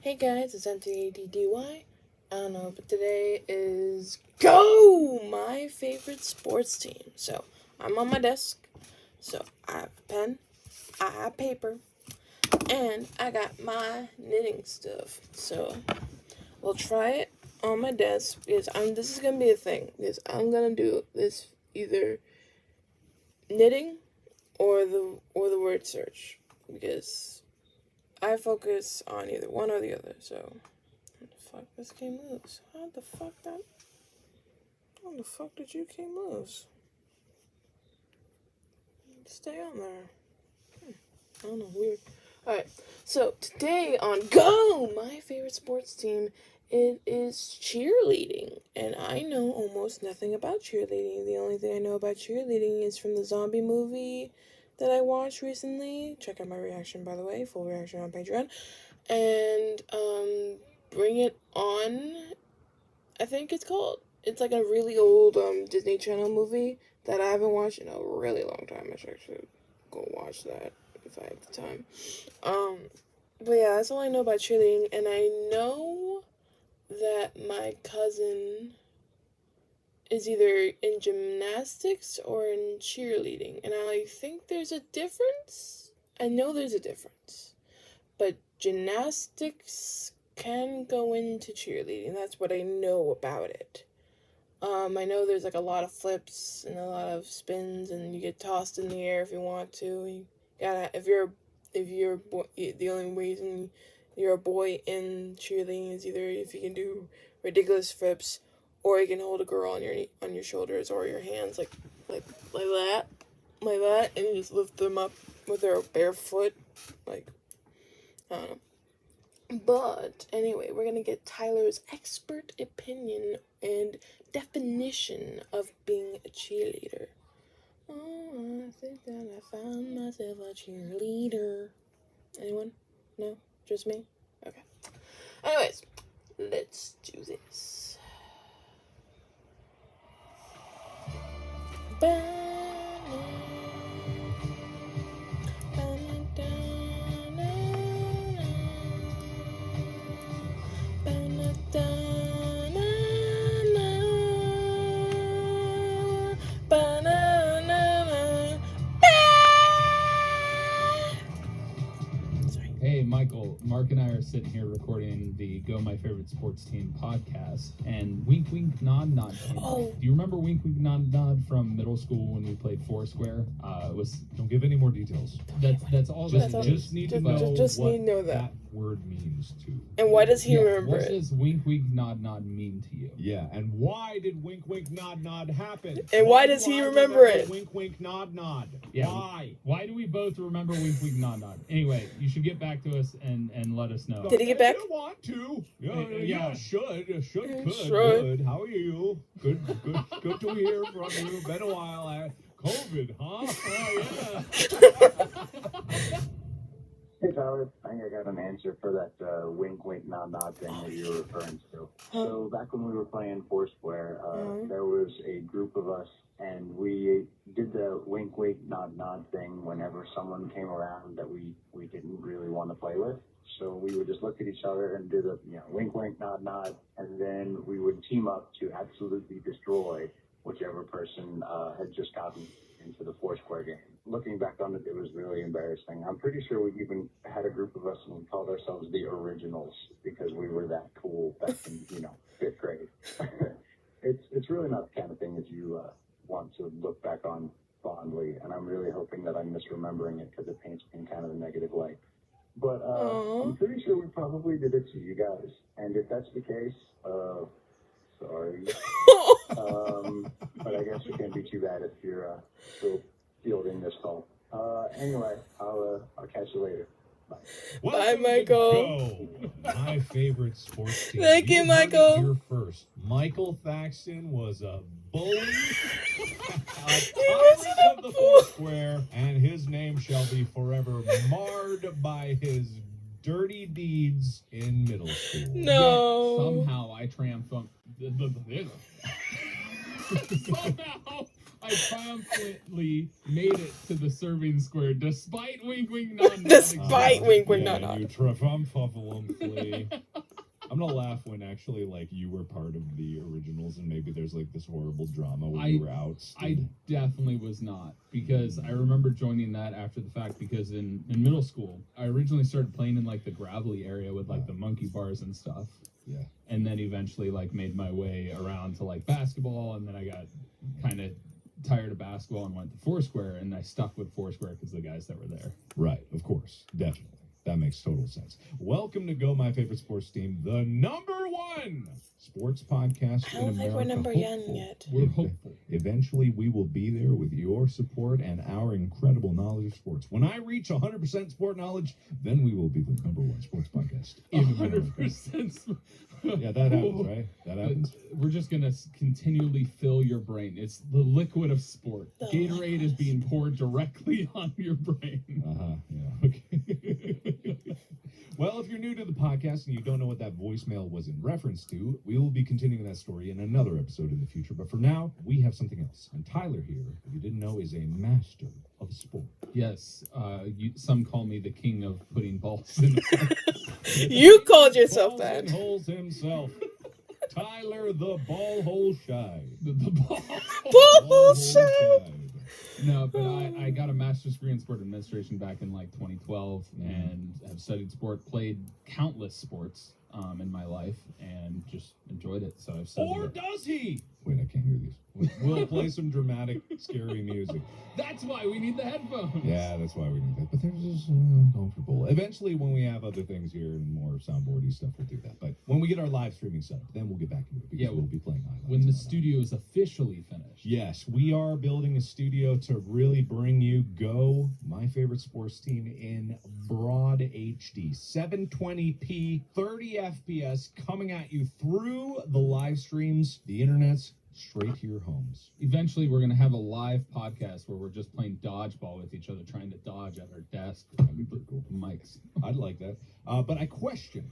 Hey guys, it's M.A.D.D.Y. I don't know, but today is Go! My favorite sports team. So, I'm on my desk. So, I have a pen, I have paper, and I got my knitting stuff. So, we'll try it on my desk because this is going to be a thing. Because I'm going to do this either knitting or the word search. Because I focus on either one or the other, so... Fuck, this came loose. How the fuck did you came loose? Stay on there. I don't know, weird. Alright, so today on Go, my favorite sports team, it is cheerleading. And I know almost nothing about cheerleading. The only thing I know about cheerleading is from the zombie movie that I watched recently. Check out my reaction, by the way, full reaction on Patreon. And, Bring It On, I think it's called. It's like a really old Disney Channel movie that I haven't watched in a really long time. I should actually go watch that if I have the time. But yeah, that's all I know about cheerleading. And I know that my cousin is either in gymnastics or in cheerleading. And I think there's a difference. I know there's a difference. But gymnastics can go into cheerleading. That's what I know about it. I know there's like a lot of flips and a lot of spins, and you get tossed in the air if you want to. You gotta, if you're the only reason you're a boy in cheerleading is either if you can do ridiculous flips, or you can hold a girl on your shoulders or your hands like that, and you just lift them up with their bare foot, like I don't know. But anyway, we're gonna get Tyler's expert opinion and definition of being a cheerleader. Oh, I think that I found myself a cheerleader. Anyone? No? Just me? Okay. Anyways, let's do this. Hey, Michael, Mark and I are sitting here recording the Go My Favorite Sports Team podcast, and Wink Wink Nod Nod came up. Do you remember Wink Wink Nod Nod from middle school when we played Foursquare? Don't give any more details. That's all. Just need to know what that word means to. And why does he remember what it? What does Wink Wink Nod Nod mean to you? Yeah, and why did Wink Wink Nod Nod happen? And why does he remember it? Wink Wink Nod Nod. Yeah. Why? Why do we both remember Wink Wink Nod Nod? Anyway, you should get back to us and let us know. Did he get back? I want to. Yeah. Should. Should. Good. How are you? Good to hear from you. Been a while. COVID, huh? Yeah. Hey Tyler, I think I got an answer for that wink wink nod nod thing that you were referring to. So back when we were playing Foursquare, there was a group of us, and we did the wink wink nod nod thing whenever someone came around that we didn't really want to play with. So we would just look at each other and do the wink wink nod nod, and then we would team up to absolutely destroy whichever person had just gotten into the Foursquare game. Looking back on it, it was really embarrassing. I'm pretty sure we even had a group of us and we called ourselves the Originals because we were that cool back in, 5th grade. It's really not the kind of thing that you want to look back on fondly, and I'm really hoping that I'm misremembering it because it paints me in kind of a negative light. But I'm pretty sure we probably did it to you guys, and if that's the case, sorry. But I guess it can't be too bad if you're still fielding this call. Anyway, I'll catch you later. Bye. Bye, Michael. Go. My favorite sports team. Thank you, Michael. Here first. Michael Thaxton was a bully. Of the Foursquare, and his name shall be forever marred by his dirty deeds in middle school. No. Yet somehow I triumphed. Somehow I I triumphantly made it to the serving square despite wink wink nod nod. Despite wink wink nod You nod. triumphantly. I'm gonna laugh when actually like you were part of the originals and maybe there's like this horrible drama when you were out. I definitely was not, because I remember joining that after the fact, because in middle school I originally started playing in like the gravelly area with like the monkey bars and stuff. Yeah. And then eventually like made my way around to like basketball, and then I got kind of tired of basketball and went to Foursquare, and I stuck with Foursquare because of the guys that were there. Right, of course, definitely. That makes total sense. Welcome to Go My Favorite Sports Team, the #1 sports podcast I in don't think we're America. number one yet. We're hopeful. Eventually, we will be there with your support and our incredible knowledge of sports. When I reach 100% sport knowledge, then we will be the #1 sports podcast in America. 100%. Yeah, that happens, right? That happens. We're just gonna continually fill your brain. It's the liquid of sport. The Gatorade is being poured directly on your brain. Yeah. Okay. Well, if you're new to the podcast and you don't know what that voicemail was in reference to, we will be continuing that story in another episode in the future. But for now, we have something else. And Tyler here, if you didn't know, is a master of sport. Yes, some call me the king of putting balls in. You called yourself Balls that. in holes himself. Tyler the ball hole shy. The ball. Ball shy. No, but I got a master's degree in sport administration back in like 2012, and have studied sport, played countless sports in my life, and just enjoyed it. So I've studied Or it. does he? Wait, I can't hear these. We'll play some dramatic, scary music. That's why we need the headphones. Yeah, that's why we need that. But they're just uncomfortable. Eventually, when we have other things here and more soundboardy stuff, we'll do that. But when we get our live streaming set up, then we'll get back into it. Because we'll be playing highlights. When the and whatnot. studio is officially finished. Yes, we are building a studio to really bring you Go, my favorite sports team, in broad HD. 720p, 30 FPS, coming at you through the live streams, the internets, straight to your homes. Eventually, we're going to have a live podcast where we're just playing dodgeball with each other, trying to dodge at our desk. That'd be pretty cool. Mics. I'd like that. But I question.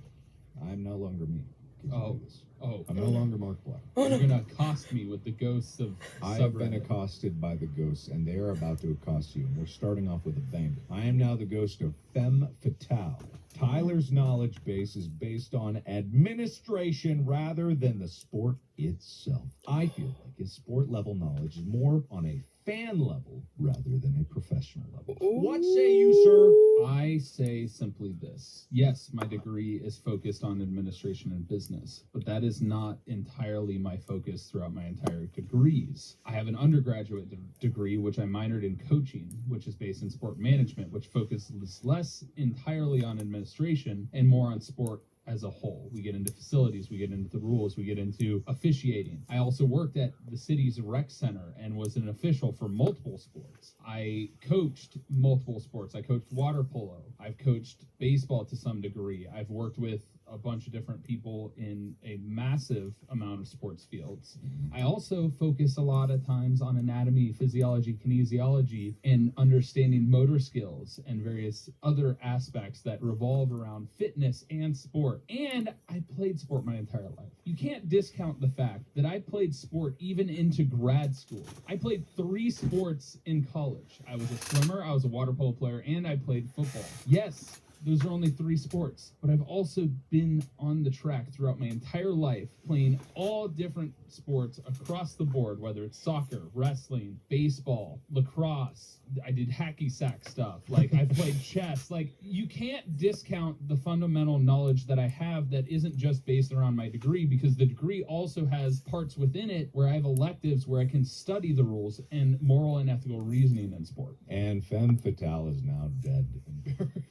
I'm no longer me. Can you do this? I'm no longer Mark Black. You're going to accost me with the ghosts of I have been subreddit. accosted by the ghosts, and they are about to accost you. And we're starting off with a bang. I am now the ghost of Femme Fatale. Tyler's knowledge base is based on administration rather than the sport itself. I feel like his sport level knowledge is more on a fan level rather than a professional level. What say you, sir? I say simply this. Yes, my degree is focused on administration and business, but that is not entirely my focus throughout my entire degrees. I have an undergraduate degree, which I minored in coaching, which is based in sport management, which focuses less entirely on administration and more on sport as a whole. We get into facilities, we get into the rules, we get into officiating. I also worked at the city's rec center and was an official for multiple sports. I coached multiple sports. I coached water polo. I've coached baseball to some degree. I've worked with a bunch of different people in a massive amount of sports fields. I also focus a lot of times on anatomy, physiology, kinesiology, and understanding motor skills and various other aspects that revolve around fitness and sport. And I played sport my entire life. You can't discount the fact that I played sport even into grad school. I played 3 sports in college. I was a swimmer, I was a water polo player, and I played football. Yes, those are only 3 sports, but I've also been on the track throughout my entire life, playing all different sports across the board, whether it's soccer, wrestling, baseball, lacrosse. I did hacky sack stuff. Like, I played chess. Like, you can't discount the fundamental knowledge that I have that isn't just based around my degree, because the degree also has parts within it where I have electives where I can study the rules and moral and ethical reasoning in sport. And Femme Fatale is now dead and buried.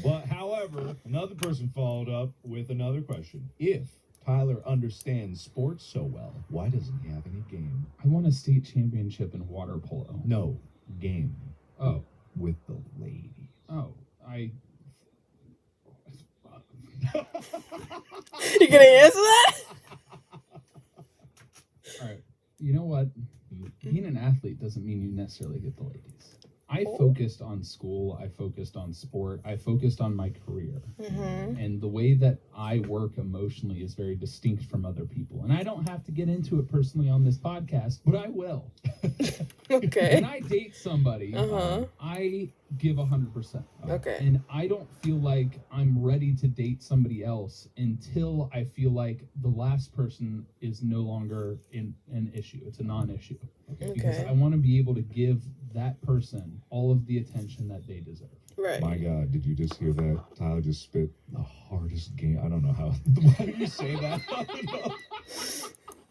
But however, another person followed up with another question. If Tyler understands sports so well, why doesn't he have any game? I won a state championship in water polo. No, game. Oh. With the ladies. Oh, You gonna answer that? All right. You know what? Being an athlete doesn't mean you necessarily get the ladies. I focused on school, I focused on sport, I focused on my career. And the way that I work emotionally is very distinct from other people. And I don't have to get into it personally on this podcast, but I will. Okay. When I date somebody, I give 100%. Okay. And I don't feel like I'm ready to date somebody else until I feel like the last person is no longer an issue. It's a non-issue. Okay. Because I want to be able to give that person all of the attention that they deserve. Right. My God, did you just hear that? Tyler just spit the hardest game. I don't know how. Why do you say that?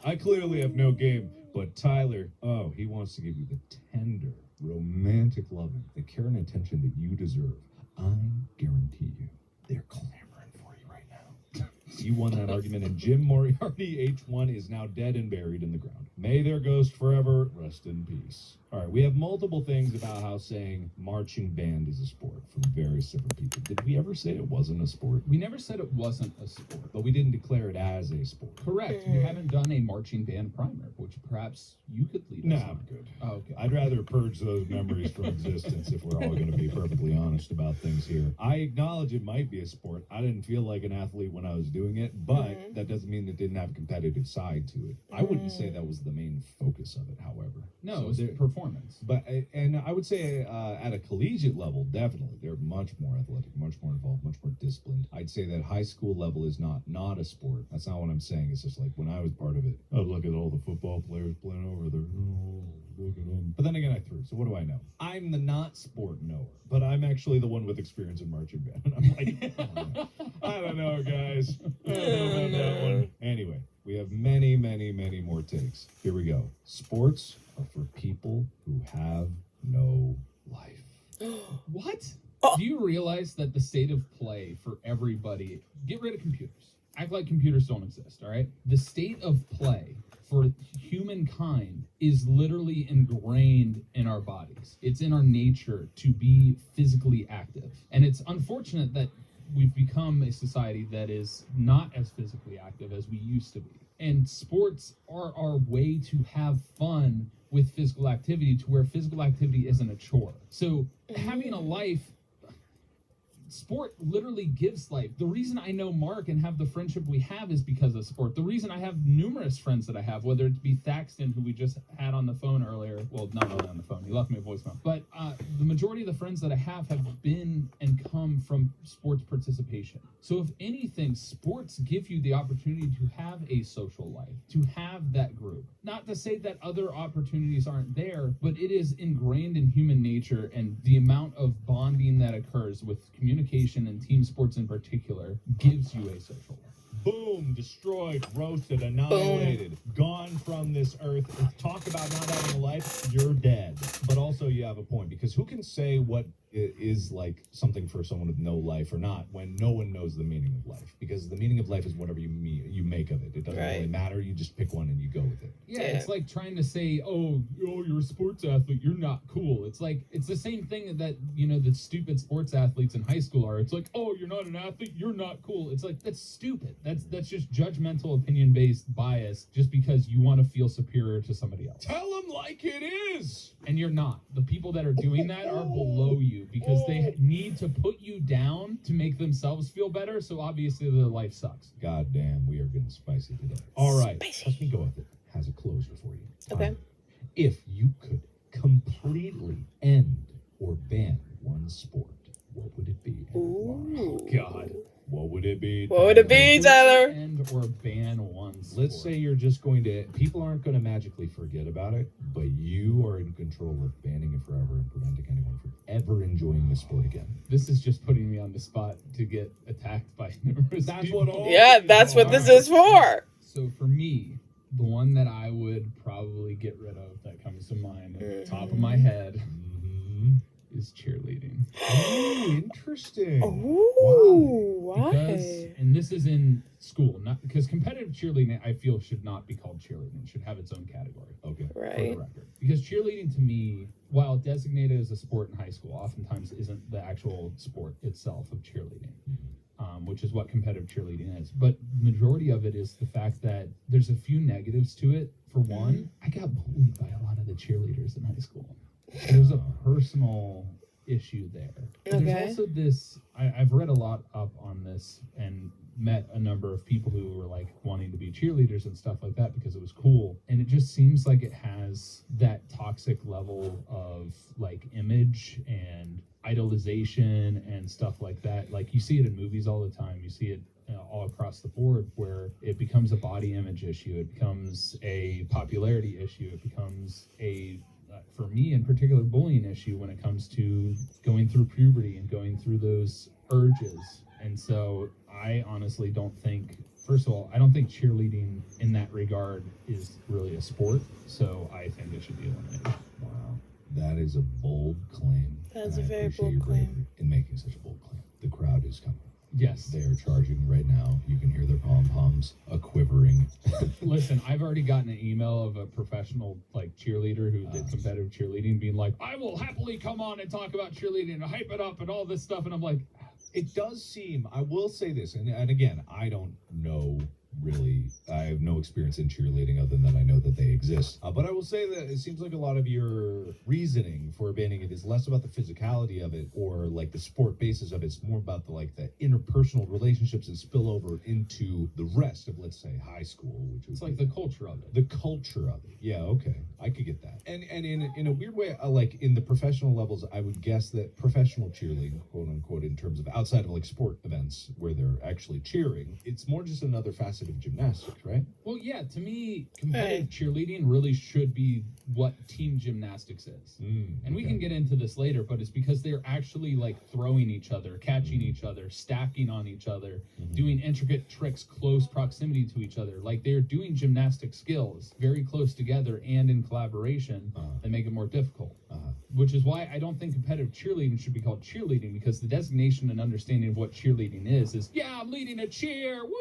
I clearly have no game, but Tyler, he wants to give you the tender, romantic loving, the care and attention that you deserve. I guarantee you, they're clamoring for you right now. You won that argument, and Jim Moriarty, H1, is now dead and buried in the ground. May their ghost forever rest in peace. All right, we have multiple things about how saying marching band is a sport from various different people. Did we ever say it wasn't a sport? We never said it wasn't a sport. But we didn't declare it as a sport. Correct. We haven't done a marching band primer, which perhaps you could lead us Nah, on. I'm good. Oh, okay. I'd rather purge those memories from existence if we're all going to be perfectly honest about things here. I acknowledge it might be a sport. I didn't feel like an athlete when I was doing it, but that doesn't mean it didn't have a competitive side to it. I wouldn't say that was the main focus of it, however. No, So it was performance. But and I would say at a collegiate level, definitely they're much more athletic, much more involved, much more disciplined. I'd say that high school level is not a sport. That's not what I'm saying. It's just like when I was part of it. Oh, look at all the football players playing over there. Oh, look at them. But then again, I threw. So what do I know? I'm the not sport knower, but I'm actually the one with experience in marching band. And I'm like, oh, I don't know, guys. I don't know about that one. Anyway. We have many, many, many more takes. Here we go. Sports are for people who have no life. What? Do you realize that the state of play for everybody, get rid of computers. Act like computers don't exist, all right? The state of play for humankind is literally ingrained in our bodies. It's in our nature to be physically active. And it's unfortunate that we've become a society that is not as physically active as we used to be. And sports are our way to have fun with physical activity, to where physical activity isn't a chore. So having a life, sport literally gives life. The reason I know Mark and have the friendship we have is because of sport. The reason I have numerous friends that I have, whether it be Thaxton, who we just had on the phone earlier, well, not really on the phone, he left me a voicemail, but the majority of the friends that I have been and come from sports participation. So if anything, sports give you the opportunity to have a social life, to have that group. Not to say that other opportunities aren't there, but it is ingrained in human nature, and the amount of bonding that occurs with communication and team sports in particular gives you a social life. Boom, destroyed, roasted, annihilated, gone from this earth. Talk about not having a life, you're dead. But also you have a point, because who can say what is like something for someone with no life or not when no one knows the meaning of life? Because the meaning of life is whatever you make of it. It doesn't really matter. You just pick one and you go with it. Yeah, it's like trying to say, oh, you're a sports athlete, you're not cool. It's like, it's the same thing that, the stupid sports athletes in high school are. It's like, oh, you're not an athlete, you're not cool. It's like, that's stupid. That's just judgmental, opinion-based bias just because you want to feel superior to somebody else. Tell them like it is! And you're not. The people that are doing that are below you because they need to put you down to make themselves feel better, so obviously their life sucks. God damn, we are getting spicy today. All right, let me go with it. Has a closer for you. Okay. If you could completely end or ban one sport, what would it be? Ooh. Oh, God. What would it be? What would it be, Tyler? End or ban one sport. Let's say you're just going to, people aren't going to magically forget about it, but you are in control of banning it forever and preventing anyone from ever enjoying the sport again. This is just putting me on the spot to get attacked by numerous people. That's what this is for. So for me, the one that I would probably get rid of that comes to mind at the top of my head is cheerleading. Oh, interesting. Ooh, why? And this is in school, not because competitive cheerleading, I feel, should not be called cheerleading. It should have its own category. Okay. For Right. the record. Because cheerleading to me, while designated as a sport in high school, oftentimes isn't the actual sport itself of cheerleading. Which is what competitive cheerleading is. But the majority of it is the fact that there's a few negatives to it. For one, I got bullied by a lot of the cheerleaders in high school. there's a personal issue there. But there's also this, I've read a lot up on this and met a number of people who were like wanting to be cheerleaders and stuff like that because it was cool. And it just seems like it has that toxic level of like image and idolization and stuff like that. Like you see it in movies all the time. You see it all across the board where it becomes a body image issue. It becomes a popularity issue. It becomes a for me in particular, bullying issue when it comes to going through puberty and going through those urges. And so I honestly don't think, first of all, I don't think cheerleading in that regard is really a sport. So I think it should be eliminated. Wow. That is a bold claim. That's a very bold claim. In making such a bold claim. The crowd is coming. Yes. They are charging right now. You can hear their pom-poms a-quivering. Listen, I've already gotten an email of a professional like cheerleader who did competitive cheerleading being like, I will happily come on and talk about cheerleading and hype it up and all this stuff. And I'm like, it does seem, I will say this, and again, I don't know really, I have no experience in cheerleading other than I know that they exist. But I will say that it seems like a lot of your reasoning for abandoning it is less about the physicality of it or like the sport basis of it. It's more about the like the interpersonal relationships that spill over into the rest of, let's say, high school, which is like the culture of it. The culture of it. Yeah, okay. I could get that. And in a weird way, like in the professional levels, I would guess that professional cheerleading, quote unquote, in terms of outside of like sport events where they're actually cheering, it's more just another facet of gymnastics, right? Well, yeah, to me, competitive cheerleading really should be what team gymnastics is. And we can get into this later, but it's because they're actually like throwing each other, catching each other, stacking on each other, doing intricate tricks close proximity to each other. Like they're doing gymnastic skills very close together and in collaboration that make it more difficult. Which is why I don't think competitive cheerleading should be called cheerleading, because the designation and understanding of what cheerleading is, yeah, I'm leading a cheer, woo!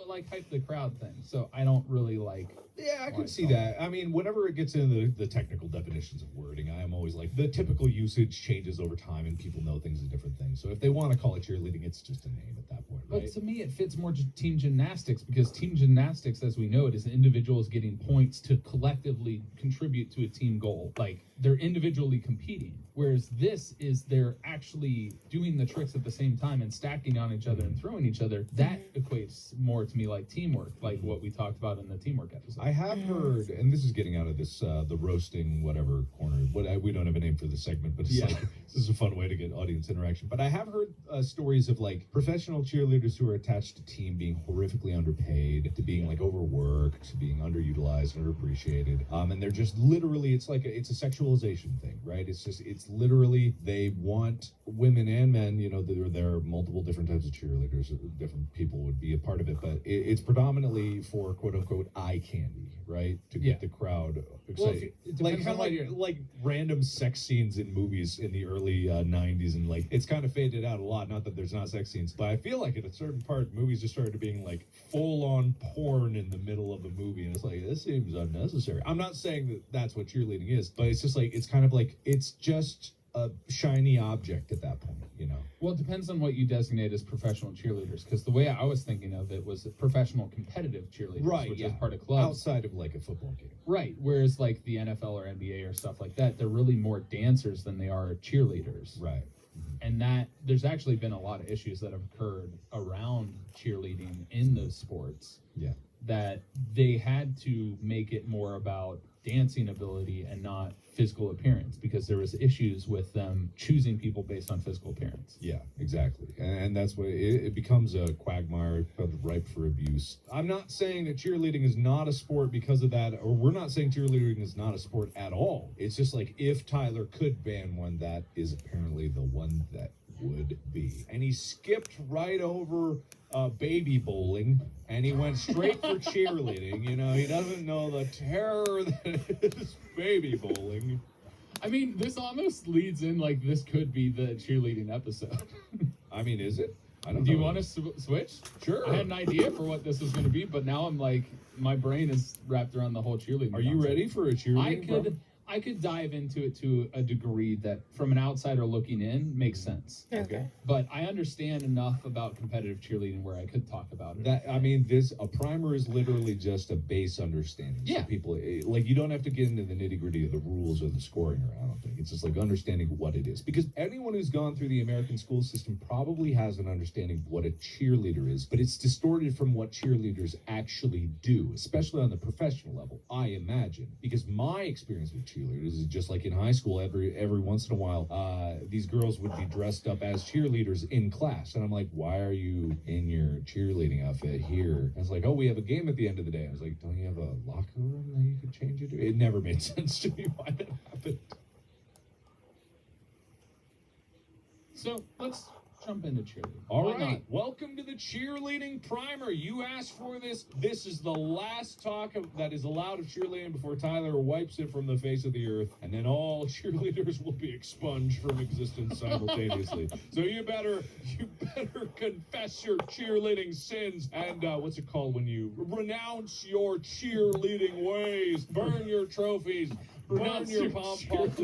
Like hype the crowd thing. So I don't really like. Yeah, I can see that. I mean, whenever it gets into the technical definitions of wording, I am always like, the typical usage changes over time and people know things as different things. So if they want to call it cheerleading, it's just a name at that point, right? But to me, it fits more team gymnastics, because team gymnastics, as we know it, is individuals getting points to collectively contribute to a team goal. Like, they're individually competing. Whereas this is they're actually doing the tricks at the same time and stacking on each other and throwing each other. That equates more to me like teamwork, like what we talked about in the teamwork episode. I have heard, and this is getting out of this the roasting whatever corner. We don't have a name for this segment, but it's like this is a fun way to get audience interaction. But I have heard stories of like professional cheerleaders who are attached to team being horrifically underpaid, to being like overworked, to being underutilized, underappreciated, and they're just literally it's a sexualization thing, right? It's literally they want women and men. You know, there are multiple different types of cheerleaders. Different people would be a part of it, but it's predominantly for quote unquote eye candy, right? To get the crowd excited. Well, like kind of like random sex scenes in movies in the early 90s, and like it's kind of faded out a lot. Not that there's not sex scenes, but I feel like at a certain part, movies just started being like full-on porn in the middle of the movie, and it's like this seems unnecessary. I'm not saying that that's what cheerleading is, but it's just like it's kind of like it's just a shiny object at that point, you know? Well, it depends on what you designate as professional cheerleaders, because the way I was thinking of it was professional competitive cheerleaders, right, which is part of clubs. Outside of like a football game. Right, whereas like the NFL or NBA or stuff like that, they're really more dancers than they are cheerleaders. Right. And that there's actually been a lot of issues that have occurred around cheerleading in those sports. Yeah. That they had to make it more about dancing ability and not physical appearance, because there was issues with them choosing people based on physical appearance. Yeah, exactly. And that's what it becomes a quagmire, it becomes ripe for abuse. I'm not saying that cheerleading is not a sport because of that, or we're not saying cheerleading is not a sport at all. It's just like if Tyler could ban one, that is apparently the one that would be. And he skipped right over baby bowling, and he went straight for cheerleading. You know, he doesn't know the terror that is baby bowling. I mean, this almost leads in like this could be the cheerleading episode. I mean, is it? I don't know. Do you want to switch? Sure. I had an idea for what this was going to be, but now I'm like, my brain is wrapped around the whole cheerleading. Are you ready for a cheerleading? I I could dive into it to a degree that, from an outsider looking in, makes sense. Okay. But I understand enough about competitive cheerleading where I could talk about it. A primer is literally just a base understanding. Yeah. So people, like, you don't have to get into the nitty-gritty of the rules or the scoring, or I don't think. It's just like understanding what it is. Because anyone who's gone through the American school system probably has an understanding of what a cheerleader is, but it's distorted from what cheerleaders actually do, especially on the professional level, I imagine. Because my experience with cheerleaders is just like in high school, every once in a while, these girls would be dressed up as cheerleaders in class. And I'm like, why are you in your cheerleading outfit here? And it's like, oh, we have a game at the end of the day. I was like, don't you have a locker room that you could change into? It never made sense to me why that happened. So let's jump into cheerleading. All Why right, not? welcome to the cheerleading primer. You asked for this. This is the last talk that is allowed of cheerleading before Tyler wipes it from the face of the earth, and then all cheerleaders will be expunged from existence simultaneously. So you better confess your cheerleading sins and what's it called when you renounce your cheerleading ways, burn your trophies. Burn your pom-poms.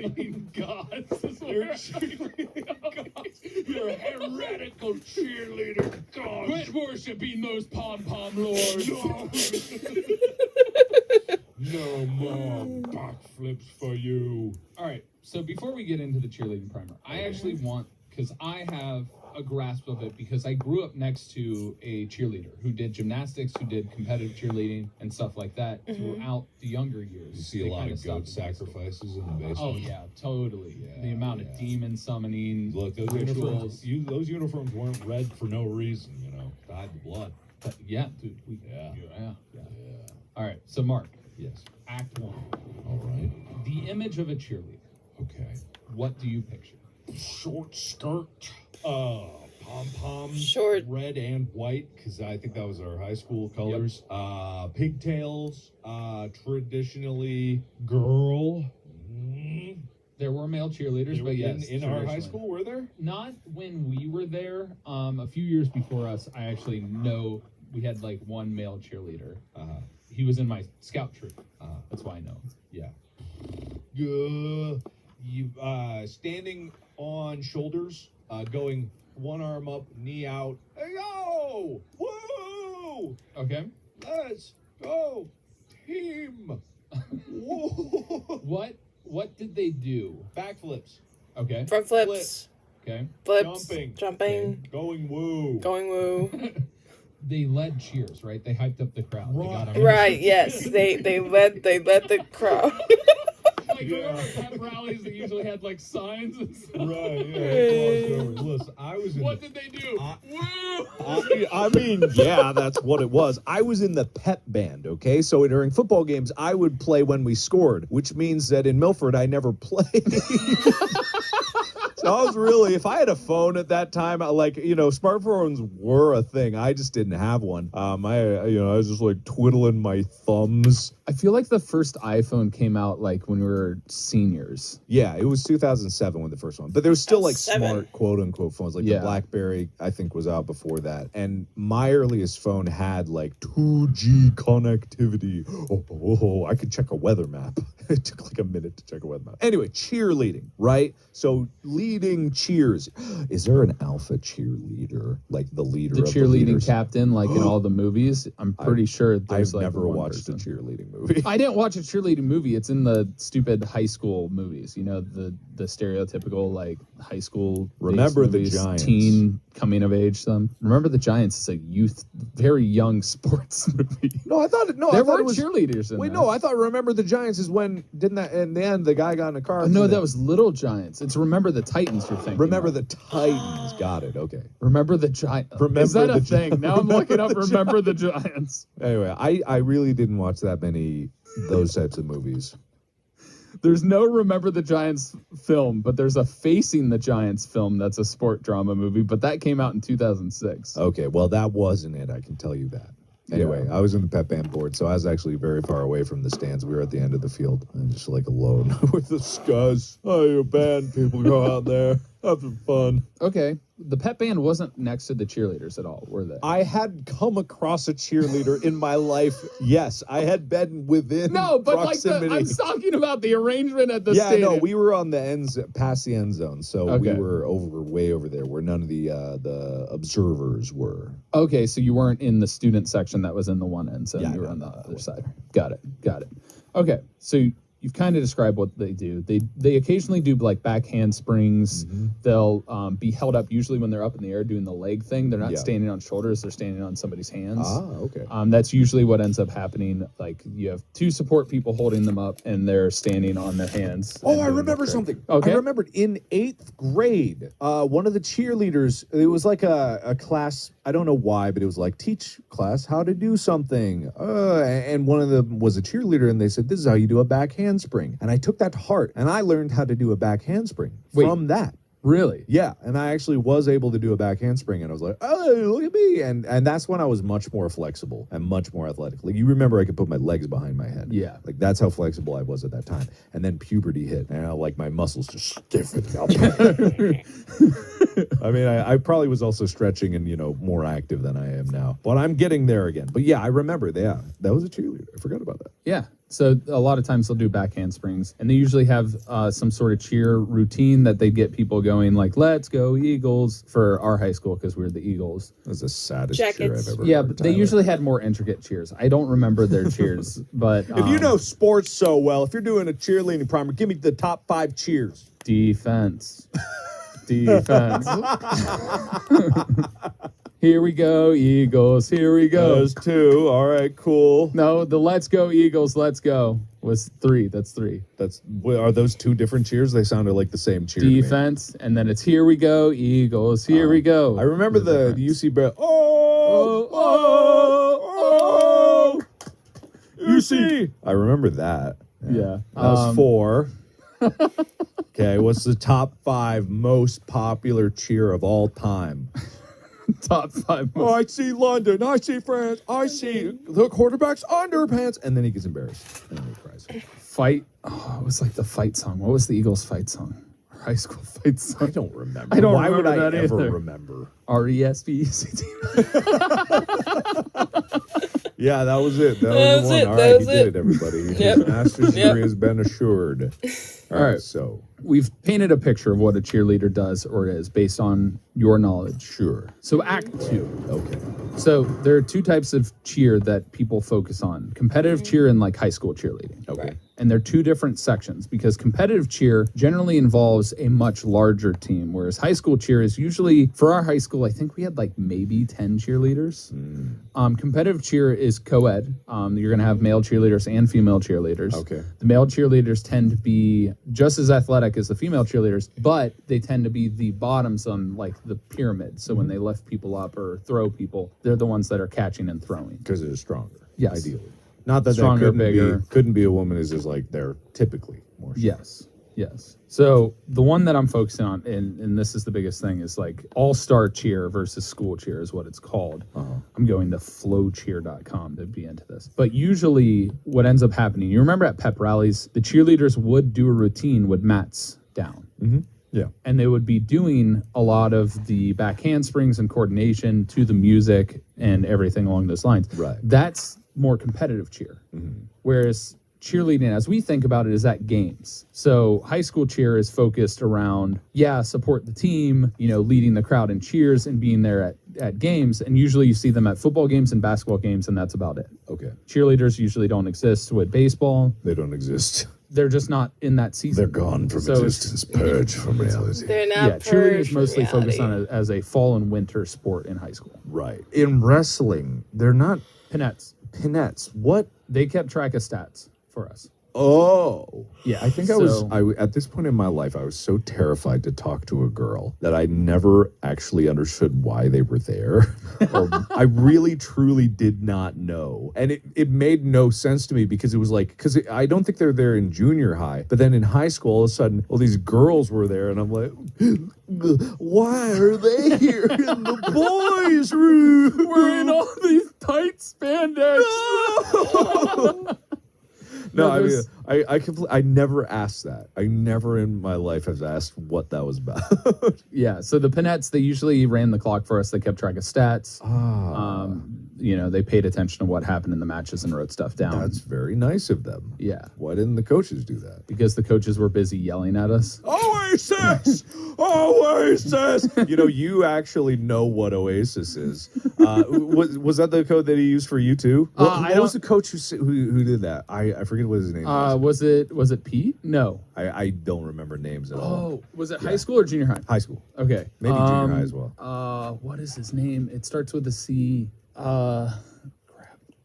gods. Your cheerleading gods. Your heretical cheerleader gods. Quit worshiping those pom-pom lords. No more backflips for you. All right, so before we get into the cheerleading primer, I actually want, because I have a grasp of it, because I grew up next to a cheerleader who did gymnastics, who did competitive cheerleading and stuff like that throughout the younger years. You see a lot of goat sacrifices in the basement. Oh yeah, totally. Yeah, the amount of demon summoning. Look, those rituals. those uniforms weren't red for no reason, you know. To hide the blood. Yeah, dude. Yeah. All right, so Mark, Yes. Act 1. All right. The image of a cheerleader. Okay. What do you picture? Short skirt, pom-poms, Short. red and white, because I think that was our high school colors. Pigtails, traditionally girl. There were male cheerleaders, but yes, in our high traditionally. school, were there? Not when we were there. A few years before us, I actually know we had like one male cheerleader. He was in my scout troop. That's why I know. Yeah. You standing on shoulders, going one arm up, knee out. Hey, yo! Woo! Okay. Let's go, team! Whoa! What did they do? Backflips. Okay. Front flips. Okay. Flips. Okay. Jumping. Going woo. Going woo. They led cheers, right? They hyped up the crowd. They got 'em. Right, yes. They led the crowd. Like, remember pep rallies that usually had like signs and stuff? Right, yeah. Listen, I was in What did they do? Woo! I mean, yeah, that's what it was. I was in the pep band, okay? So during football games, I would play when we scored, which means that in Milford, I never played. So I was really, if I had a phone at that time, smartphones were a thing. I just didn't have one. I was just like twiddling my thumbs. I feel like the first iPhone came out like when we were seniors. Yeah, it was 2007 when the first one. But there was still like 7. smart quote-unquote phones. Like the BlackBerry, I think, was out before that. And my earliest phone had like 2G connectivity. Oh, I could check a weather map. It took like a minute to check a weather map. Anyway, cheerleading, right? So leading cheers. Is there an alpha cheerleader, like the leader The of cheerleading the leaders? captain, like in all the movies. I'm pretty sure there's I've like never one watched person. a cheerleading movie. I didn't watch a cheerleading movie. It's in the stupid high school movies. You know, the stereotypical like high school. Remember the movies, Giants. Teen coming of age. Remember the Giants. It's a youth, very young sports movie. No, I thought it There were it was cheerleaders in Wait, that. no, I thought Remember the Giants is when didn't that in the end the guy got in a car? No, that was Little Giants. It's Remember the Titans. You're thinking. Remember of. the Titans. Got it. Okay. Remember the Giants. Remember Is that the a thing? Now I'm looking up. the Remember the Giants. Anyway, I really didn't watch that many those types of movies. There's no Remember the Giants film, but there's a Facing the Giants film that's a sport drama movie, but that came out in 2006. Okay, well that wasn't it. I can tell you that. Anyway, I was in the pep band board, so I was actually very far away from the stands. We were at the end of the field, and just like alone with the scuzz. Oh, you band people go out there. Having fun. Okay. The pep band wasn't next to the cheerleaders at all, were they? I had come across a cheerleader in my life. Yes, I had been within proximity. I'm talking about the arrangement at the Yeah, stadium. no, we were on the past the end zone, so we Okay. were way over there where none of the observers were. Okay, so you weren't in the student section that was in the one end, so Yeah, you were no, on the no, I other wasn't. side. Got it. Okay, so you've kind of described what they do. They occasionally do like back handsprings. Mm-hmm. They'll be held up usually when they're up in the air doing the leg thing. They're not Yeah. standing on shoulders; they're standing on somebody's hands. Okay. That's usually what ends up happening. Like you have two support people holding them up, and they're standing on their hands. Oh, and I doing the remember trick. something. Okay. I remembered in 8th grade, one of the cheerleaders, it was like a class, I don't know why, but it was like, teach class how to do something. And one of them was a cheerleader, and they said, this is how you do a back handspring. And I took that to heart, and I learned how to do a back handspring from that. Really? Yeah, and I actually was able to do a back handspring, and I was like, oh, look at me. And that's when I was much more flexible and much more athletic. Like, you remember I could put my legs behind my head. Yeah. Like, that's how flexible I was at that time. And then puberty hit, and like my muscles just stiffened up. I mean, I probably was also stretching and, more active than I am now. But I'm getting there again. But yeah, I remember, that was a cheerleader. I forgot about that. Yeah. So a lot of times they'll do back handsprings, and they usually have some sort of cheer routine that they get people going, like "Let's go Eagles" for our high school because we were the Eagles. That's the saddest cheer Jackets. I've ever Yeah, heard, but they Tyler. usually had more intricate cheers. I don't remember their cheers, but If you know sports so well, if you're doing a cheerleading primer, give me the top 5 cheers. defense. Here we go, Eagles. Here we go. Those 2. All right, cool. No, the "Let's go Eagles, let's go" was 3. That's 3. Are those 2 different cheers? They sounded like the same cheer. to me. Defense, and then it's "Here we go, Eagles. Here we go." I remember the difference. UC Bear. Oh, UC. I remember that. Yeah. That was 4. Okay, what's the top 5 most popular cheer of all time? Top 5. Oh, I see London. I see France. I see the quarterback's underpants. And then he gets embarrassed. And then he cries. Fight. Oh, it was like the fight song. What was the Eagles fight song? Our high school fight song. I don't remember. I don't Why remember would I that ever either. remember? RESPECT. Yeah, that was it. That That was was the it. one. All That right, was he did it. it, everybody. His Yep. master's Yep. degree has been assured. All right, so We've painted a picture of what a cheerleader does or is based on your knowledge. sure. So Act 2. Okay. So there are 2 types of cheer that people focus on: competitive cheer and like high school cheerleading. Okay. Right. And they're 2 different sections because competitive cheer generally involves a much larger team, whereas high school cheer is usually, for our high school, I think we had like maybe 10 cheerleaders. Competitive cheer is co-ed. You're going to have male cheerleaders and female cheerleaders. Okay. The male cheerleaders tend to be just as athletic as the female cheerleaders, but they tend to be the bottoms on like the pyramid. So when they lift people up or throw people, they're the ones that are catching and throwing. Because they're stronger. Yes. Ideally. Not that Stronger, that bigger. couldn't be a woman. Is just like they're typically more. Yes. So the one that I'm focusing on, and this is the biggest thing, is like all-star cheer versus school cheer is what it's called. I'm going to flowcheer.com to be into this. But usually what ends up happening, you remember at pep rallies, the cheerleaders would do a routine with mats down. Yeah. And they would be doing a lot of the back handsprings and coordination to the music and everything along those lines. Right. That's more competitive cheer. Whereas cheerleading, as we think about it, is at games. So high school cheer is focused around, support the team, leading the crowd in cheers and being there at games. And usually you see them at football games and basketball games, and that's about it. Okay. Cheerleaders usually don't exist with baseball. They don't exist. They're just not in that season. They're gone from So it's- existence, purged from reality. They're not Yeah, cheerleading is purged mostly from focused on reality. it as a fall and winter sport in high school. Right. In wrestling, they're not Pinettes. pinettes. What? They kept track of stats for us. Oh. Yeah. I think at this point in my life, I was so terrified to talk to a girl that I never actually understood why they were there. Or I really, truly did not know. And it made no sense to me because it was like, I don't think they're there in junior high. But then in high school, all of a sudden, all these girls were there. And I'm like, why are they here in the boys' room? We're in all these tight spandex. No, I mean, there's- I never asked that. I never in my life have asked what that was about. Yeah, so the Pinettes, they usually ran the clock for us. They kept track of stats. They paid attention to what happened in the matches and wrote stuff down. That's very nice of them. Yeah. Why didn't the coaches do that? Because the coaches were busy yelling at us. Oasis! Oasis! You actually know what Oasis is. Was that the code that he used for you too? What was the coach who did that? I forget what his name was. Was it Pete? No. I don't remember names at all. Oh, was it high school or junior high? High school. Okay. Maybe junior high as well. What is his name? It starts with a C. Crap.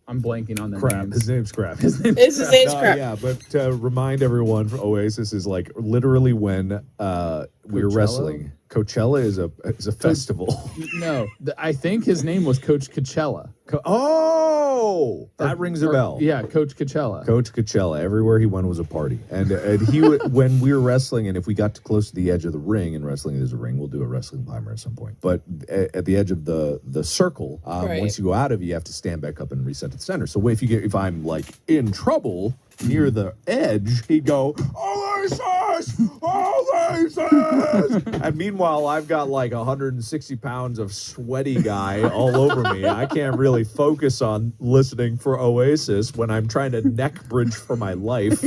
I'm blanking on the names. His name's Crap. His name's Crap. Yeah, but to remind everyone, Oasis is like literally when we were wrestling. Coachella is a festival. No, I think his name was Coach Coachella. That rings a bell. Yeah, Coach Coachella. Coach Coachella. Everywhere he went was a party, and he would, when we were wrestling, and if we got too close to the edge of the ring, and wrestling there's a ring, we'll do a wrestling climber at some point. But at the edge of the circle, once you go out of it, you have to stand back up and reset to the center. So if I'm like in trouble near the edge, he'd go, Oasis! Oasis! And meanwhile, I've got like 160 pounds of sweaty guy all over me. I can't really focus on listening for Oasis when I'm trying to neck bridge for my life.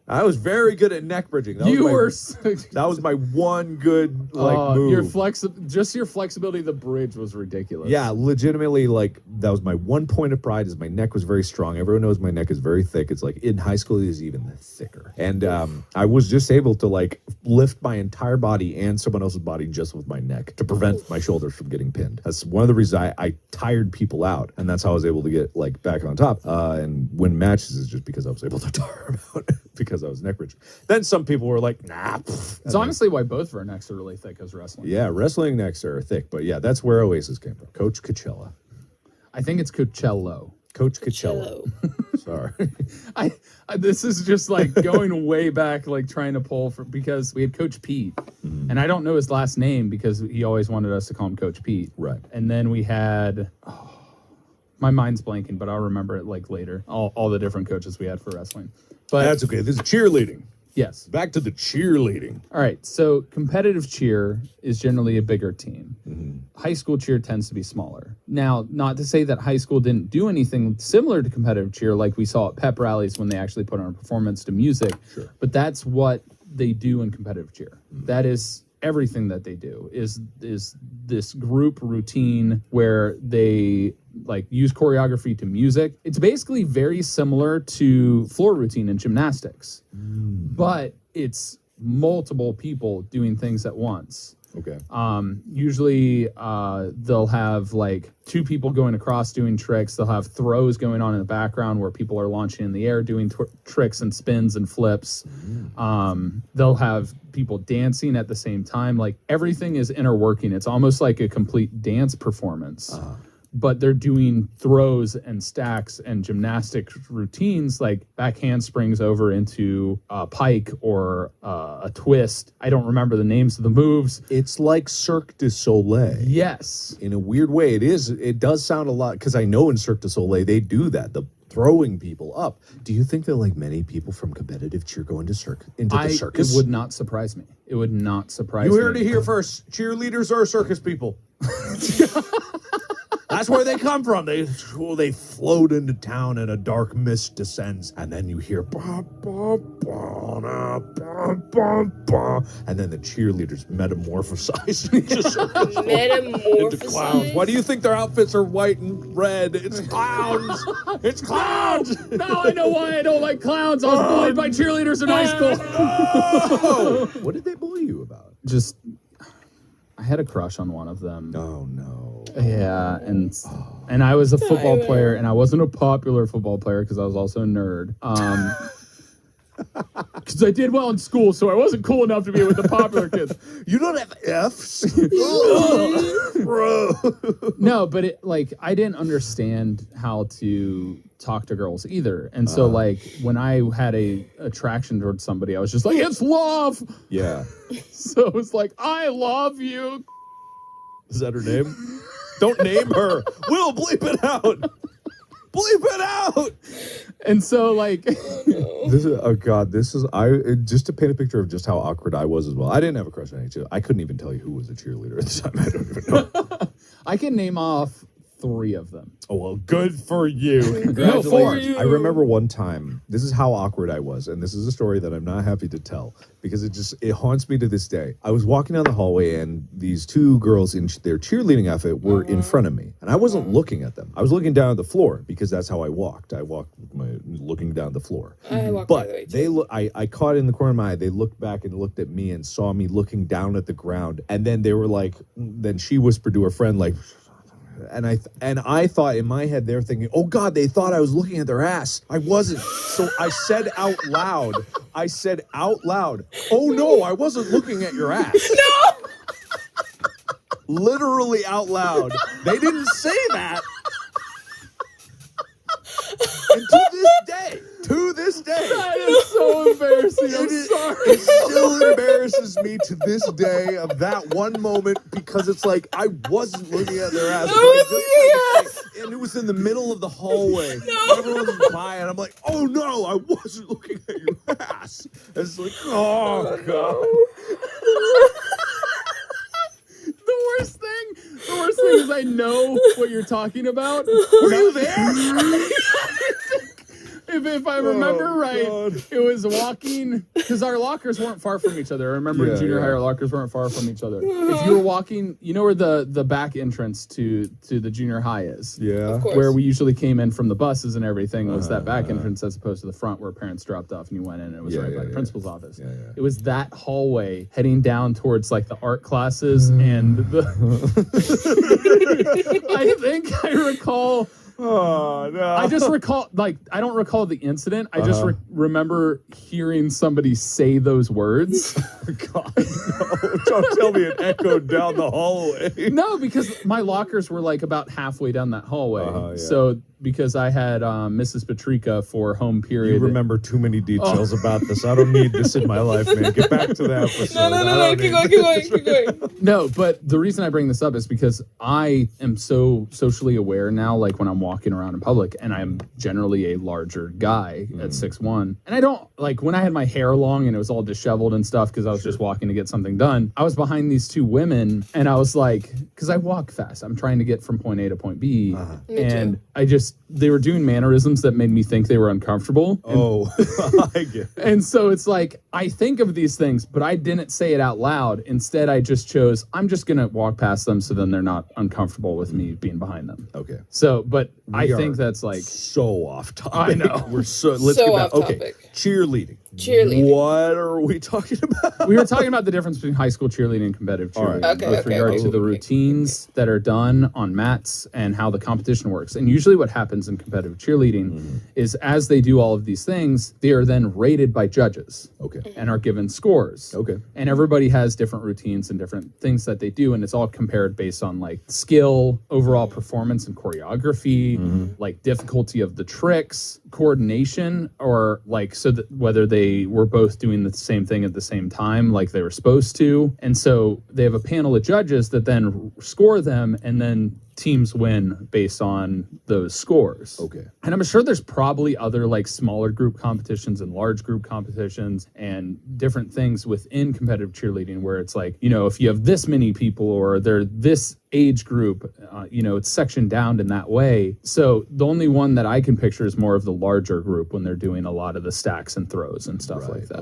I was very good at neck bridging. That was my one good move. Your flexibility of the bridge was ridiculous. Yeah, legitimately, that was my one point of pride. Is my neck was very strong. Everyone knows my neck is very thick. It's like in high school it is even thicker. And I was just able to lift my entire body and someone else's body just with my neck to prevent my shoulders from getting pinned. That's one of the reasons I tired people out, and that's how I was able to get back on top and win matches, is just because I was able to tire them out because I was neck bridging. Then some people were like, nah. It's honestly why both of our necks are really thick as wrestling. Yeah, wrestling necks are thick, but yeah, that's where Oasis came from. Coach Coachella. I think it's Coachello. Coach Coachello. Sorry. This is just going way back, trying to pull because we had Coach Pete, and I don't know his last name because he always wanted us to call him Coach Pete. Right. And then we had, my mind's blanking, but I'll remember it later. All the different coaches we had for wrestling. But that's okay. This is cheerleading. Yes. Back to the cheerleading. All right. So competitive cheer is generally a bigger team. High school cheer tends to be smaller. Now, not to say that high school didn't do anything similar to competitive cheer like we saw at pep rallies when they actually put on a performance to music. Sure. But that's what they do in competitive cheer. That is everything that they do is this group routine where they use choreography to music. It's basically very similar to floor routine in gymnastics, but it's multiple people doing things at once. Okay. Usually they'll have two people going across doing tricks. They'll have throws going on in the background where people are launching in the air doing tricks and spins and flips. They'll have people dancing at the same time. Everything is interworking. It's almost like a complete dance performance. But they're doing throws and stacks and gymnastic routines back handsprings over into a pike or a twist. I don't remember the names of the moves. It's like Cirque du Soleil. Yes. In a weird way, it is. It does sound a lot, because I know in Cirque du Soleil they do that. The throwing people up. Do you think that many people from competitive cheer go into the circus? It would not surprise me. It would not surprise me. You heard it here first. Cheerleaders are circus people. That's where they come from. They float into town and a dark mist descends, and then you hear bah, bah, bah, nah, bah, bah, bah, and then the cheerleaders metamorphosize into clowns. Why do you think their outfits are white and red? It's clowns. It's clowns. Now I know why I don't like clowns. I was bullied by cheerleaders in high school. No. What did they bully you about? I had a crush on one of them. Oh no. Yeah, and I was a football player, and I wasn't a popular football player because I was also a nerd. Because I did well in school, so I wasn't cool enough to be with the popular kids. You don't have F's, bro. No, but I didn't understand how to talk to girls either, and so when I had a attraction towards somebody, I was just it's love. Yeah. So it's I love you. Is that her name? Don't name her. We'll bleep it out. bleep it out. And so, like, This is just to paint a picture of just how awkward I was as well. I didn't have a crush on any cheerleader. I couldn't even tell you who was a cheerleader at the time. I don't even know. I can name off 3 of them. Oh, well, good for you. No, 4. I remember one time, this is how awkward I was, and this is a story that I'm not happy to tell because it haunts me to this day. I was walking down the hallway, and these 2 girls in their cheerleading outfit were in front of me, and I wasn't looking at them. I was looking down at the floor because that's how I walked. I walked looking down the floor. I walked But the way, they look. I caught it in the corner of my eye. They looked back and looked at me and saw me looking down at the ground, and then they were like. Then she whispered to her friend like. And I thought in my head they're thinking, oh God, they thought I was looking at their ass. I wasn't. So I said out loud, oh no, I wasn't looking at your ass. No! Literally out loud. They didn't say that. And to this day, That is so embarrassing. I'm sorry. it still embarrasses me to this day of that one moment because it's like I wasn't looking at their ass. And it was in the middle of the hallway. No. Everyone was by, and I'm like, oh no, I wasn't looking at your ass. It's like, oh God. The worst thing is I know what you're talking about. Were you there? If I remember right, God. it was walking because our lockers weren't far from each other. I remember in junior high, our lockers weren't far from each other. If you were walking, you know where the back entrance to the junior high is. Yeah. Of course. Where we usually came in from the buses and everything was that back entrance as opposed to the front where parents dropped off and you went in and it was right by the principal's office. Yeah, yeah. It was that hallway heading down towards like the art classes and the I think I recall Oh no! I just recall, like, I don't recall the incident. I just remember hearing somebody say those words. God, no! Don't tell me it echoed down the hallway. No, because my lockers were like about halfway down that hallway. Yeah. So because I had Mrs. Patrika for home period. You remember too many details about this. I don't need this in my life, man. Get back to that episode. No. Keep going. No, but the reason I bring this up is because I am so socially aware now, like when I'm walking around in public, and I'm generally a larger guy at 6'1". And I don't, like, when I had my hair long and it was all disheveled and stuff because I was just walking to get something done, I was behind these 2 women, and I was like, because I walk fast. I'm trying to get from point A to point B. And they were doing mannerisms that made me think they were uncomfortable. I get it. And so it's like, I think of these things, but I didn't say it out loud. Instead, I just chose, I'm just going to walk past them so then they're not uncomfortable with me being behind them. Okay. So, but I We think are that's like, so off topic. I know. Let's get back. off Okay. topic. Cheerleading. What are we talking about? we were talking about the difference between high school cheerleading and competitive cheerleading with regard to the routines that are done on mats and how the competition works. And usually what happens in competitive cheerleading is as they do all of these things, they are then rated by judges. Okay. And are given scores. Okay. And everybody has different routines and different things that they do, and it's all compared based on like skill, overall performance and choreography, like difficulty of the tricks, coordination, or like so that whether they were both doing the same thing at the same time like they were supposed to. And so they have a panel of judges that then score them, and then teams win based on those scores. Okay. And I'm sure there's probably other like smaller group competitions and large group competitions and different things within competitive cheerleading where it's like, you know, if you have this many people or they're this age group, you know, it's sectioned down in that way. So the only one that I can picture is more of the larger group when they're doing a lot of the stacks and throws and stuff like that.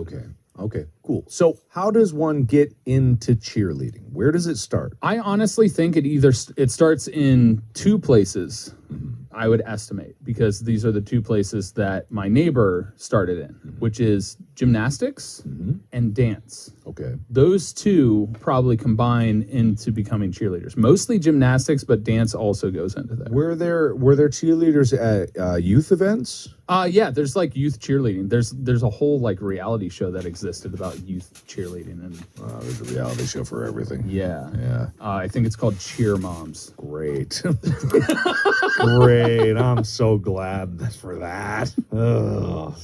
Okay, cool. So how does one get into cheerleading? Where does it start? I honestly think it starts in 2 places. I would estimate, because these are the 2 places that my neighbor started in, which is gymnastics and dance. Okay. Those 2 probably combine into becoming cheerleaders. Mostly gymnastics, but dance also goes into that. Were there cheerleaders at youth events? Yeah, there's like youth cheerleading. There's a whole like reality show that existed about youth cheerleading, and There's a reality show for everything. yeah. I think it's called Cheer Moms. Great. Great. I'm so glad for that. Ugh.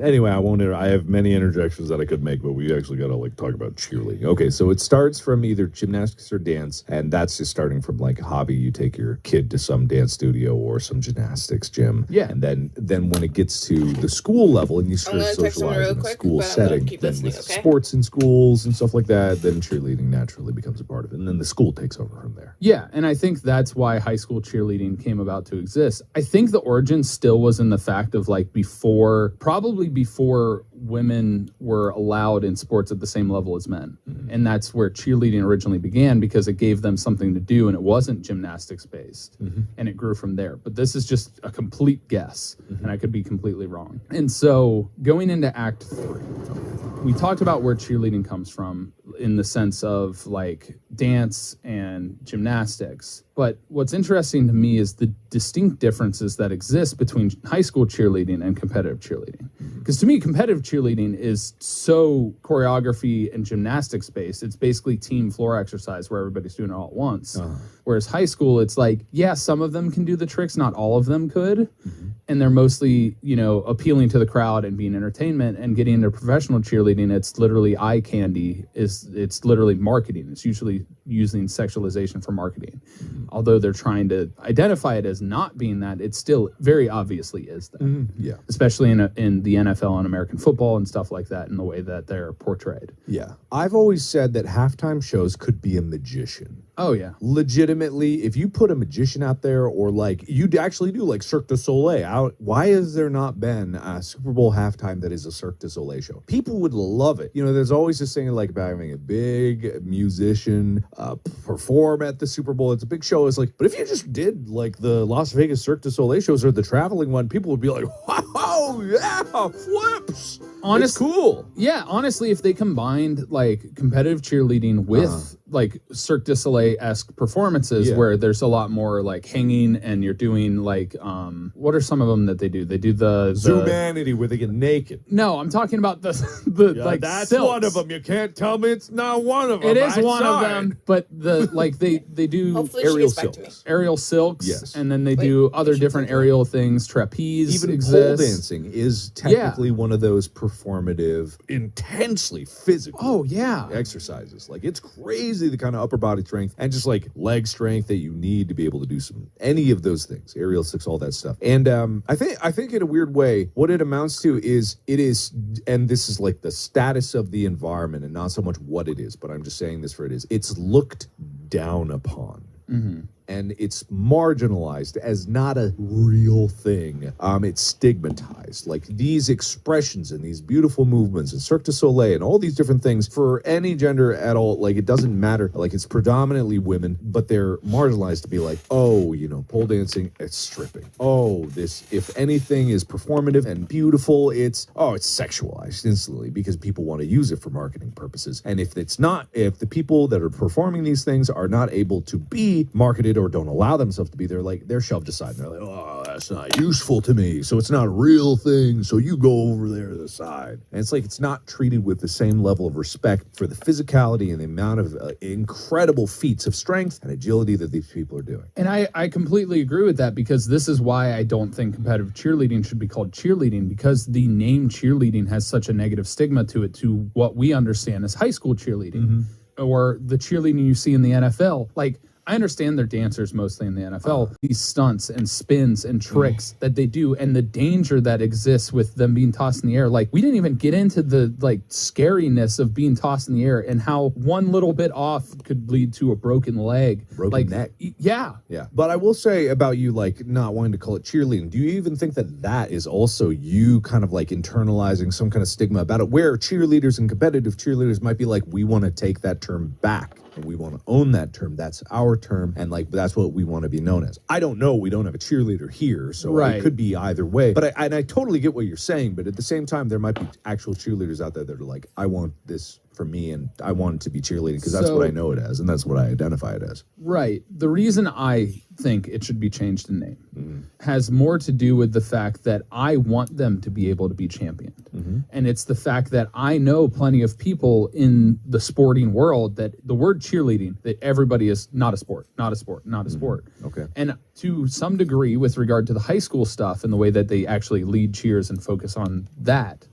Anyway, I have many interjections that I could make, but we actually got gotta like talk about cheerleading. Okay, so it starts from either gymnastics or dance, and that's just starting from like a hobby. You take your kid to some dance studio or some gymnastics gym. Yeah. And then when it gets to the school level and you start gonna text him socializing real in a quick, school but I'm gonna setting, keep then listening, with okay? sports in schools and stuff like that, then cheerleading naturally becomes a part of it. And then the school takes over from there. Yeah, and I think that's why high school cheerleading came about to exist. I think the origin still was in the fact of like probably before women were allowed in sports at the same level as men. Mm-hmm. And that's where cheerleading originally began because it gave them something to do and it wasn't gymnastics based. Mm-hmm. And it grew from there. But this is just a complete guess, and I could be completely wrong. And so going into Act 3, we talked about where cheerleading comes from in the sense of like dance and gymnastics. But what's interesting to me is the distinct differences that exist between high school cheerleading and competitive cheerleading. Because to me, competitive cheerleading is so choreography and gymnastics based. It's basically team floor exercise where everybody's doing it all at once. Whereas high school, it's like, yeah, some of them can do the tricks, not all of them could. And they're mostly, appealing to the crowd and being entertainment. And getting into professional cheerleading, it's literally eye candy. It's literally marketing. It's usually using sexualization for marketing. Although they're trying to identify it as not being that, it still very obviously is that. Yeah. Especially in the NFL and American football and stuff like that, in the way that they're portrayed. Yeah. I've always said that halftime shows could be a magician. Oh, yeah. Legitimately, if you put a magician out there or like you'd actually do like Cirque du Soleil out, why has there not been a Super Bowl halftime that is a Cirque du Soleil show? People would love it. There's always this thing like about having a big musician perform at the Super Bowl. It's a big show. It's like, but if you just did like the Las Vegas Cirque du Soleil shows or the traveling one, people would be like, wow, yeah, flips. It's cool. Yeah, honestly, if they combined like competitive cheerleading with like Cirque du Soleil-esque performances where there's a lot more like hanging and you're doing like what are some of them that they do? They do the Zumanity where they get naked. No, I'm talking about the like that's silks. one of them. You can't tell me it's not one of them. It is one of them, but the like they do Hopefully she aerial gets back to me. silks. aerial silks, Yes. and then they do other different aerial things. Trapeze Even exists. pole dancing is technically one of those performative, intensely physical Oh yeah, exercises. Like it's crazy the kind of upper body strength and just like leg strength that you need to be able to do any of those things, aerial silks, all that stuff. And I think in a weird way, what it amounts to is and this is like the status of the environment and not so much what it is, but I'm just saying this for it is. It's looked down upon. And it's marginalized as not a real thing. It's stigmatized. Like these expressions and these beautiful movements and Cirque du Soleil and all these different things for any gender at all, like it doesn't matter. Like it's predominantly women, but they're marginalized to be like, oh, pole dancing, it's stripping. Oh, this, if anything is performative and beautiful, it's sexualized instantly because people want to use it for marketing purposes. And if the people that are performing these things are not able to be marketed or don't allow themselves to be, they're shoved aside and they're like, oh, that's not useful to me, so it's not a real thing, so you go over there to the side. And it's like it's not treated with the same level of respect for the physicality and the amount of incredible feats of strength and agility that these people are doing. And I completely agree with that, because this is why I don't think competitive cheerleading should be called cheerleading, because the name cheerleading has such a negative stigma to it, to what we understand as high school cheerleading or the cheerleading you see in the NFL. Like, I understand they're dancers mostly in the NFL. These stunts and spins and tricks that they do, and the danger that exists with them being tossed in the air. Like, we didn't even get into the like scariness of being tossed in the air and how one little bit off could lead to a broken leg, Broken neck. Yeah. But I will say about you, like, not wanting to call it cheerleading, do you even think that is also you kind of like internalizing some kind of stigma about it, where cheerleaders and competitive cheerleaders might be like, we want to take that term back and we want to own that term, that's our term, and like that's what we want to be known as? I don't know, we don't have a cheerleader here, so it could be either way, but I totally get what you're saying. But at the same time, there might be actual cheerleaders out there that are like, I want this for me and I want it to be cheerleading because that's what I know it as and that's what I identify it as. Right. The reason I think it should be changed in name has more to do with the fact that I want them to be able to be championed. And it's the fact that I know plenty of people in the sporting world that the word cheerleading, that everybody is not a sport. Okay. And to some degree, with regard to the high school stuff and the way that they actually lead cheers and focus on that,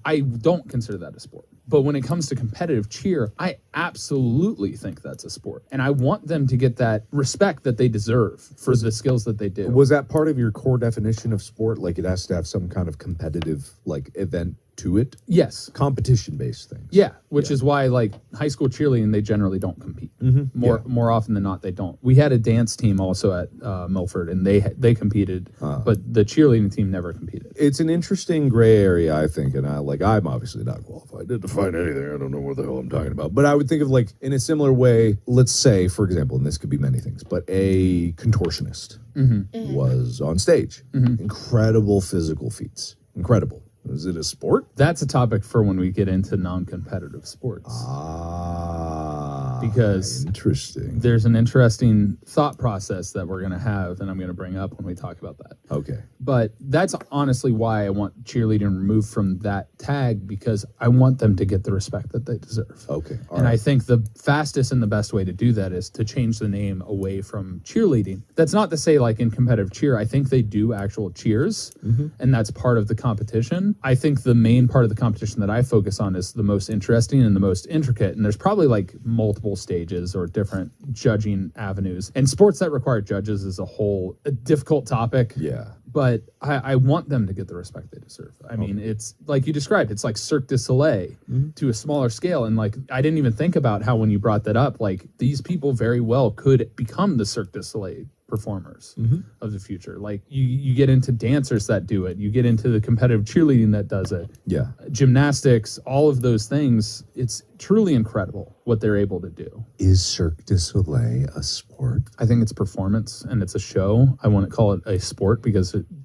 I don't consider that a sport. But when it comes to competitive cheer, I absolutely think that's a sport. And I want them to get that respect that they deserve for the skills that they do. Was that part of your core definition of sport? Like it has to have some kind of competitive like event to it? Yes. Competition-based things. Yeah, which is why like high school cheerleading, they generally don't compete. More often than not, they don't. We had a dance team also at Milford, and they competed, but the cheerleading team never competed. It's an interesting gray area, I think, and I'm obviously not qualified to define anything. I don't know what the hell I'm talking about. But I would think of like in a similar way, let's say, for example, and this could be many things, but a contortionist was on stage. Incredible physical feats. Incredible. Is it a sport? That's a topic for when we get into non-competitive sports. Because interesting. There's an interesting thought process that we're going to have, and I'm going to bring up when we talk about that. Okay. But that's honestly why I want cheerleading removed from that tag, because I want them to get the respect that they deserve. Okay. And I think the fastest and the best way to do that is to change the name away from cheerleading. That's not to say like in competitive cheer, I think they do actual cheers, and that's part of the competition. I think the main part of the competition that I focus on is the most interesting and the most intricate, and there's probably like multiple stages or different judging avenues. And sports that require judges is a difficult topic. Yeah. But I want them to get the respect they deserve. I mean, it's like you described, it's like Cirque du Soleil to a smaller scale. And like, I didn't even think about how when you brought that up, like these people very well could become the Cirque du Soleil performers of the future. Like you get into dancers that do it. You get into the competitive cheerleading that does it. Yeah. Gymnastics, all of those things. It's truly incredible what they're able to do. Is Cirque du Soleil a sport? I think it's a performance and it's a show. I wouldn't call it a sport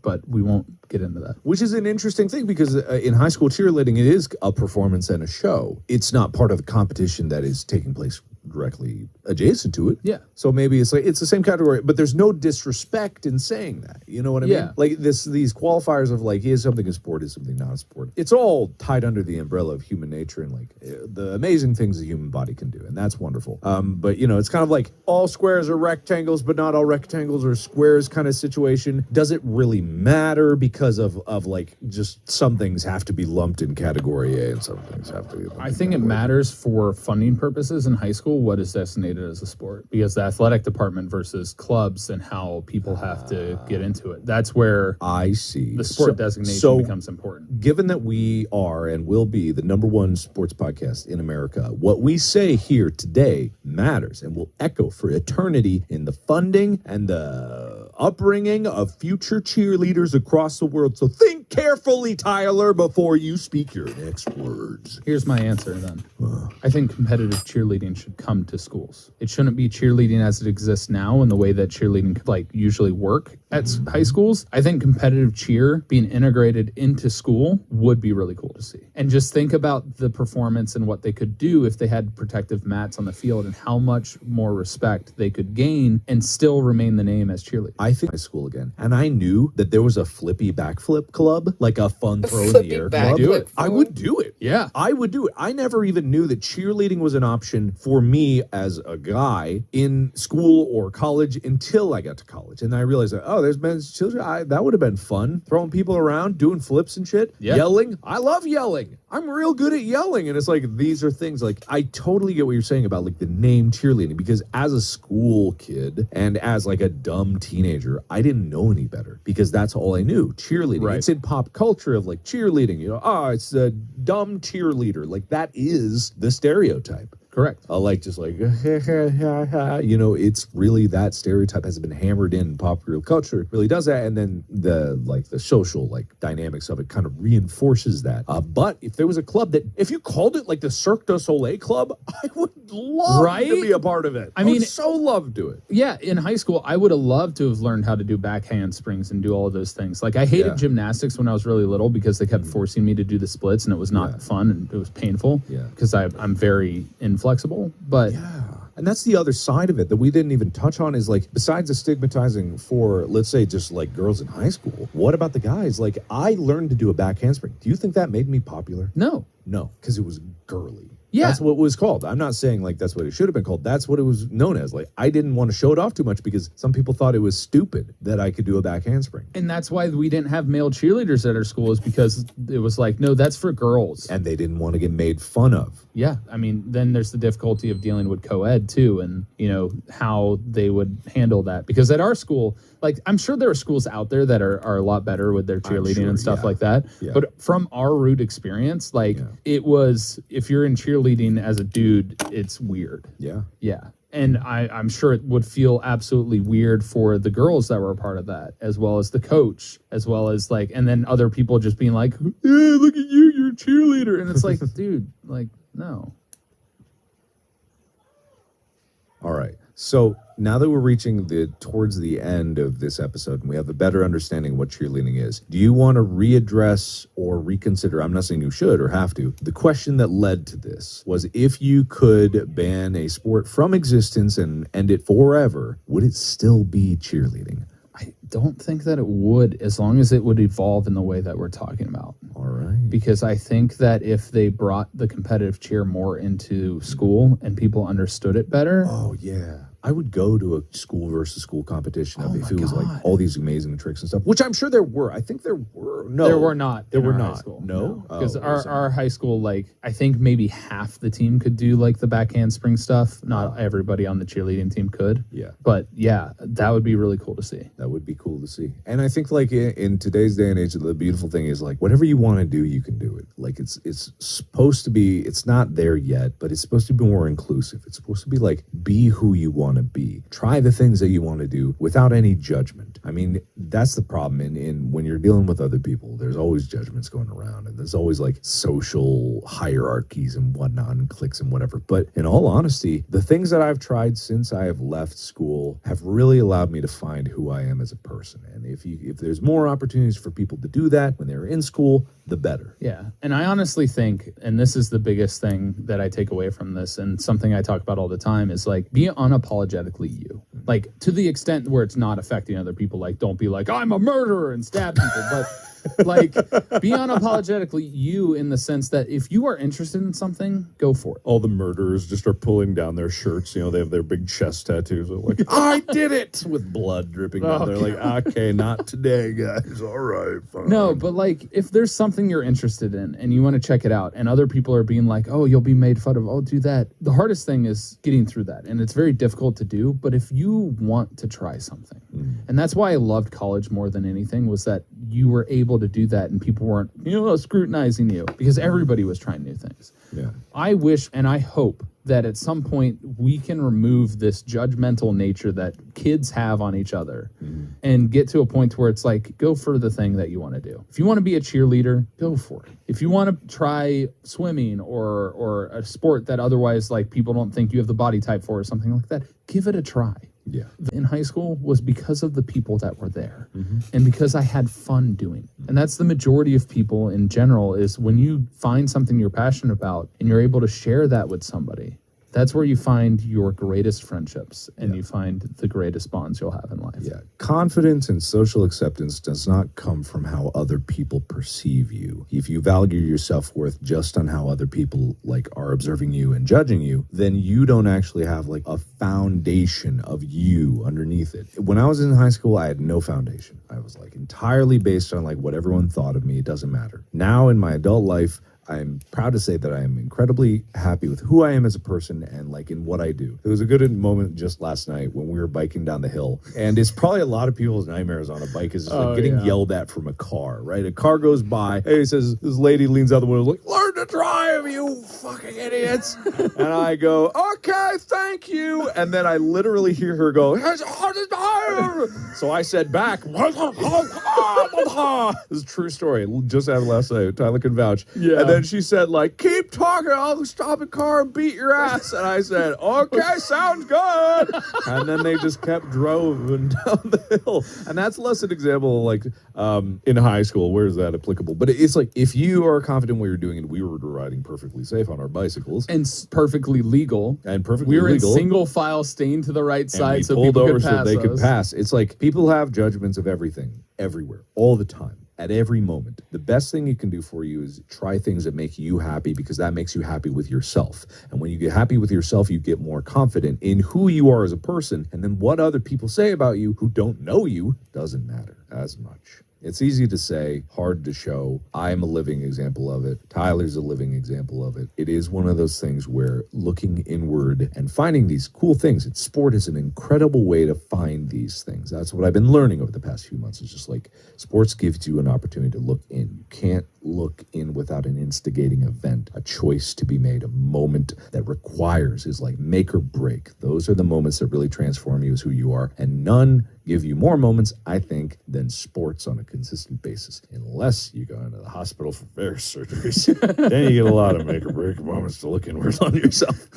but we won't get into that. Which is an interesting thing because in high school cheerleading, it is a performance and a show. It's not part of the competition that is taking place directly adjacent to it. Yeah. So maybe it's like it's the same category, but there's no disrespect in saying that. You know what I mean? Like these qualifiers of like, is something a sport, is something not a sport. It's all tied under the umbrella of human nature and like the amazing things the human body can do, and that's wonderful. But you know, it's kind of like all squares are rectangles, but not all rectangles are squares kind of situation. Does it really matter because of like just some things have to be lumped in category A and some things have to be lumped I think it category matters for funding purposes in high school what is designated as a sport, because the athletic department versus clubs and how people have to get into it. That's where I see the sport designation becomes important. Given that we are and will be the #1 sports podcast in America, what we say here today matters and will echo for eternity in the funding and the upbringing of future cheerleaders across the world. So think carefully, Tyler, before you speak your next words. Here's my answer then. I think competitive cheerleading should come to schools. It shouldn't be cheerleading as it exists now in the way that cheerleading could like usually work at high schools. I think competitive cheer being integrated into school would be really cool to see. And just think about the performance and what they could do if they had protective mats on the field and how much more respect they could gain and still remain the name as cheerleading. I think high school again, and I knew that there was a flippy backflip club, like a fun throw in the air club. Do it. I would do it. Yeah. I would do it. I never even knew that cheerleading was an option for me as a guy in school or college until I got to college. And I realized that, oh, there's men's children. That would have been fun. Throwing people around, doing flips and shit. Yeah. Yelling. I love yelling. I'm real good at yelling. And it's like, these are things like, I totally get what you're saying about like the name cheerleading, because as a school kid and as like a dumb teenager, I didn't know any better because that's all I knew. Cheerleading. Right. It's in pop culture of like cheerleading, you know, it's a dumb cheerleader. Like that is the stereotype. Correct. Like just like, you know, it's really that stereotype has been hammered in popular culture. It really does that. And then the social like dynamics of it kind of reinforces that. But if there was a club that, if you called it like the Cirque du Soleil Club, I would love to be a part of it. I mean, so love to it. Yeah. In high school, I would have loved to have learned how to do back handsprings and do all of those things. Like I hated gymnastics when I was really little because they kept forcing me to do the splits and it was not fun and it was painful because I'm very inflexible, but and that's the other side of it that we didn't even touch on is like, besides the stigmatizing for, let's say, just like girls in high school, what about the guys? Like I learned to do a back handspring. Do you think that made me popular? No. No, because it was girly. Yeah. That's what it was called. I'm not saying like that's what it should have been called. That's what it was known as. Like, I didn't want to show it off too much because some people thought it was stupid that I could do a back handspring. And that's why we didn't have male cheerleaders at our school, is because it was like, no, that's for girls. And they didn't want to get made fun of. Yeah. I mean, then there's the difficulty of dealing with co-ed too, and, you know, how they would handle that. Because at our school, like, I'm sure there are schools out there that are a lot better with their cheerleading and stuff like that. Yeah. But from our root experience, like, it was, if you're in cheerleading as a dude, it's weird. Yeah. Yeah. And I'm sure it would feel absolutely weird for the girls that were a part of that, as well as the coach, as well as like, and then other people just being like, hey, look at you, you're a cheerleader. And it's like, dude, like, no. All right. So now that we're reaching towards the end of this episode and we have a better understanding of what cheerleading is, do you want to readdress or reconsider? I'm not saying you should or have to. The question that led to this was, if you could ban a sport from existence and end it forever, would it still be cheerleading? I don't think that it would, as long as it would evolve in the way that we're talking about. All right. Because I think that if they brought the competitive cheer more into school and people understood it better. Oh, yeah. I would go to a school versus school competition if it was like all these amazing tricks and stuff, which I'm sure there were. I think there were. No, there were not. There were high not. School. No, because our high school, like, I think maybe half the team could do like the back handspring stuff. Not everybody on the cheerleading team could. Yeah, but yeah, that would be really cool to see. That would be cool to see. And I think like in today's day and age, the beautiful thing is like whatever you want to do, you can do it. Like it's supposed to be. It's not there yet, but it's supposed to be more inclusive. It's supposed to be like be who you want to be. Try the things that you want to do without any judgment. I mean, that's the problem in when you're dealing with other people. There's always judgments going around, and there's always like social hierarchies and whatnot and cliques and whatever. But in all honesty, the things that I've tried since I have left school have really allowed me to find who I am as a person. And if there's more opportunities for people to do that when they're in school, the better. Yeah. And I honestly think, and this is the biggest thing that I take away from this, and something I talk about all the time, is like, be unapologetically you. Like, to the extent where it's not affecting other people. Like, don't be like, I'm a murderer and stab people. But like, be unapologetically you, in the sense that if you are interested in something, go for it. All the murderers just start pulling down their shirts. You know, they have their big chest tattoos. They're like, I did it, with blood dripping down. They're like, okay, not today, guys. All right, fine. No, but like, if there's something you're interested in and you want to check it out, and other people are being like, oh, you'll be made fun of, oh, do that. The hardest thing is getting through that, and it's very difficult to do. But if you want to try something, and that's why I loved college more than anything, was that you were able to do that and people weren't, scrutinizing you, because everybody was trying new things. Yeah. I wish and I hope that at some point we can remove this judgmental nature that kids have on each other and get to a point where it's like, go for the thing that you want to do. If you want to be a cheerleader, go for it. If you want to try swimming or a sport that otherwise like people don't think you have the body type for or something like that, give it a try. Yeah. In high school was because of the people that were there and because I had fun doing it. And that's the majority of people in general, is when you find something you're passionate about and you're able to share that with somebody, that's where you find your greatest friendships and you find the greatest bonds you'll have in life. Yeah. Confidence and social acceptance does not come from how other people perceive you. If you value your self-worth just on how other people like are observing you and judging you, then you don't actually have like a foundation of you underneath it. When I was in high school, I had no foundation. I was like entirely based on like what everyone thought of me. It doesn't matter. Now in my adult life, I'm proud to say that I am incredibly happy with who I am as a person and like in what I do. It was a good moment just last night when we were biking down the hill, and it's probably a lot of people's nightmares on a bike is just like getting yelled at from a car, right? A car goes by, hey, he says, this lady leans out the window like, learn to drive, you fucking idiots. And I go, okay, thank you. And then I literally hear her go, so I said back, this is a true story, just happened last night, Tyler can vouch. Yeah. And then she said, like, keep talking, I'll stop a car and beat your ass. And I said, okay, sounds good. And then they just kept driving down the hill. And that's less an example, like, in high school, where is that applicable? But it's like, if you are confident what you're doing, and we were riding perfectly safe on our bicycles. And perfectly legal. And perfectly legal. We were in single file, staying to the right side, and we so pulled people over could pass so they us. could pass. It's like, people have judgments of everything, everywhere, all the time. at every moment. The best thing it can do for you is try things that make you happy, because that makes you happy with yourself. And when you get happy with yourself, you get more confident in who you are as a person. And then what other people say about you who don't know you doesn't matter as much. It's easy to say, hard to show. I'm a living example of it. Tyler's a living example of it. It is one of those things where looking inward and finding these cool things. Sport is an incredible way to find these things. That's what I've been learning over the past few months. It's just like sports gives you an opportunity to look in. You can't look in without an instigating event, a choice to be made, a moment that requires, is like make or break. Those are the moments that really transform you as who you are. And none give you more moments, I think, than sports on a consistent basis, unless you go into the hospital for various surgeries. Then you get a lot of make or break moments to look inward on yourself.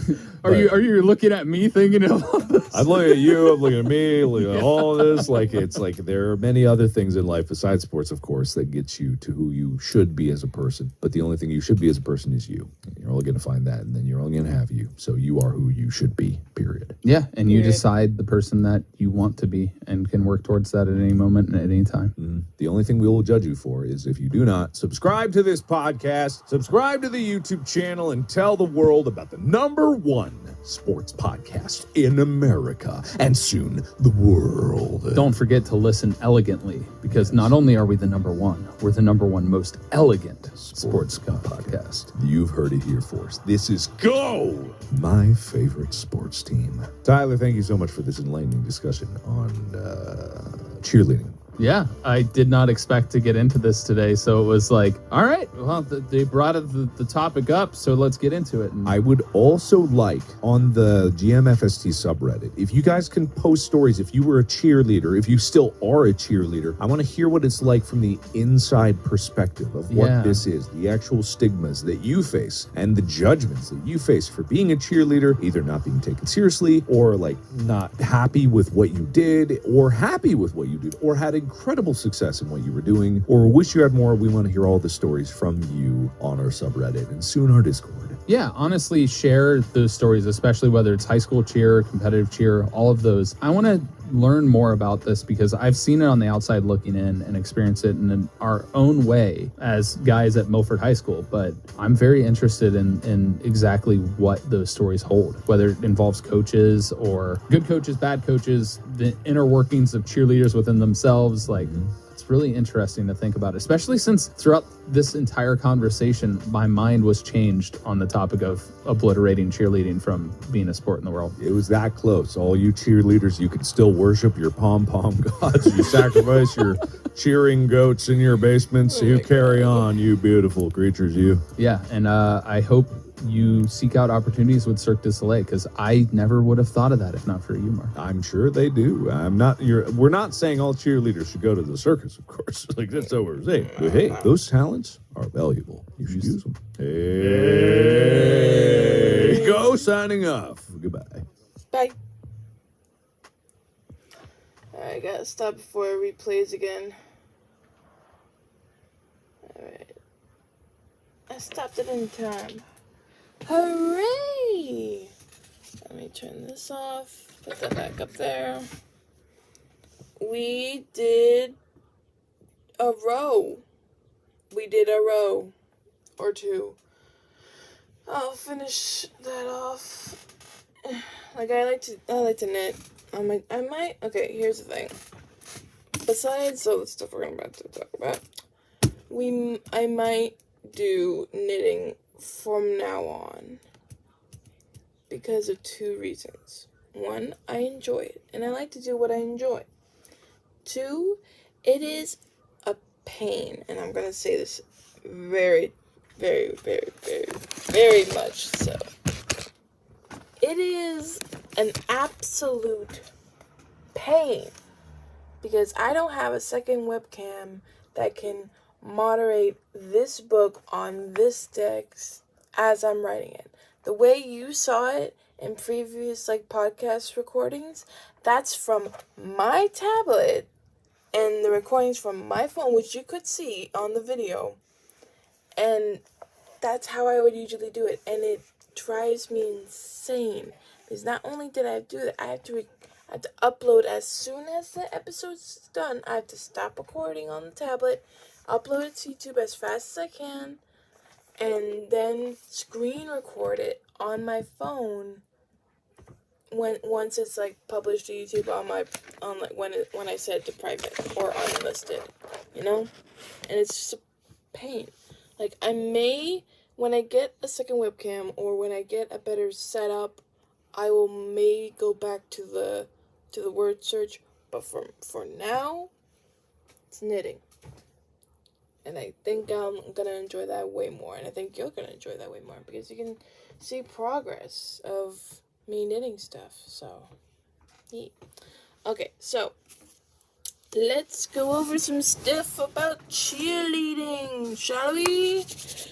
Are you looking at me thinking of all this? I'm looking at you, I'm looking at me, looking at all of this. Like, it's like there are many other things in life besides sports, of course, that gets you to who you should be as a person. But the only thing you should be as a person is you. You're only going to find that, and then you're only going to have you. So you are who you should be, period. Yeah, and you decide the person that you want to be and can work towards that at any moment and at any time. The only thing we will judge you for is if you do not subscribe to this podcast, subscribe to the YouTube channel, and tell the world about the #1 sports podcast in America, and soon the world. Don't forget to listen elegantly, because not only are we the #1, we're the #1 most elegant sports podcast. You've heard it here first. This is Go, my favorite sports team. Tyler, thank you so much for this enlightening discussion on cheerleading. Yeah, I did not expect to get into this today, so it was like, all right, well, they brought the topic up, so let's get into it. And I would also like, on the GMFST subreddit, if you guys can post stories, if you were a cheerleader, if you still are a cheerleader, I want to hear what it's like from the inside perspective of what this is, the actual stigmas that you face and the judgments that you face for being a cheerleader, either not being taken seriously or like not happy with what you did, or happy with what you did, or had incredible success in what you were doing, or wish you had more. We want to hear all the stories from you on our subreddit and soon our Discord. Yeah, honestly, share those stories, especially whether it's high school cheer, competitive cheer, all of those. I want to learn more about this because I've seen it on the outside looking in and experience it in our own way as guys at Milford High School. But I'm very interested in exactly what those stories hold, whether it involves coaches or good coaches, bad coaches, the inner workings of cheerleaders within themselves. Like, it's really interesting to think about, especially since throughout this entire conversation, my mind was changed on the topic of obliterating cheerleading from being a sport in the world. It was that close. All you cheerleaders, you can still worship your pom-pom gods. You sacrifice your cheering goats in your basements. You carry on, you beautiful creatures, you. Yeah, and I hope you seek out opportunities with Cirque du Soleil, because I never would have thought of that if not for you, Mark. I'm sure they do. We're not saying all cheerleaders should go to the circus, of course. Like, that's what we're saying. But hey, those talents are valuable. You should use them. Hey, Go signing off. Goodbye. Bye. Alright, gotta stop before it replays again. Alright. I stopped it in time. Hooray! Let me turn this off. Put that back up there. We did a row. We did a row or two. I'll finish that off. Like, I like to knit. I might. Okay, here's the thing. Besides all the stuff we're about to talk about, I might do knitting from now on because of 2 reasons. 1, I enjoy it, and I like to do what I enjoy. 2, it is a pain, and I'm gonna say this very, very, very, very, very much so. It is an absolute pain because I don't have a second webcam that can moderate this book on this text as I'm writing it. The way you saw it in previous podcast recordings, that's from my tablet and the recordings from my phone, which you could see on the video. And that's how I would usually do it, and it drives me insane because not only did I do that, I I have to upload as soon as the episode's done. I have to stop recording on the tablet, upload it to YouTube as fast as I can, and then screen record it on my phone once it's like published to YouTube when I set it to private or unlisted, you know? And it's just a pain. Like, I may, when I get a second webcam or when I get a better setup, I will maybe go back to the word search, but for now, it's knitting. And I think I'm gonna enjoy that way more, and I think you're gonna enjoy that way more, because you can see progress of me knitting stuff, so, neat. Okay, so, let's go over some stuff about cheerleading, shall we?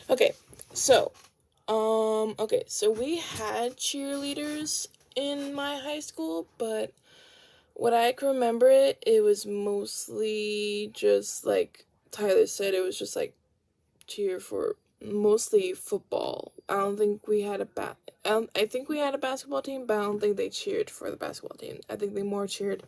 Okay, so we had cheerleaders in my high school, but what I can remember it was mostly just like Tyler said, it was just like cheer for mostly football. I don't think we had I think we had a basketball team, but I don't think they cheered for the basketball team. I think they more cheered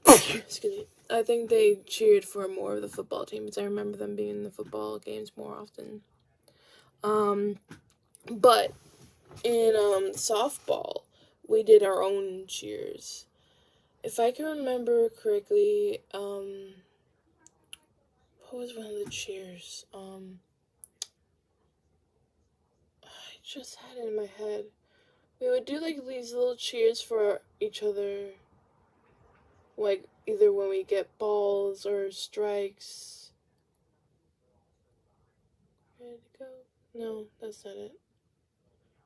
excuse me. I think they cheered for more of the football teams. I remember them being in the football games more often. But in softball, we did our own cheers. If I can remember correctly, what was one of the cheers? I just had it in my head. We would do like these little cheers for each other, like either when we get balls or strikes. Ready to go? No, that's not it.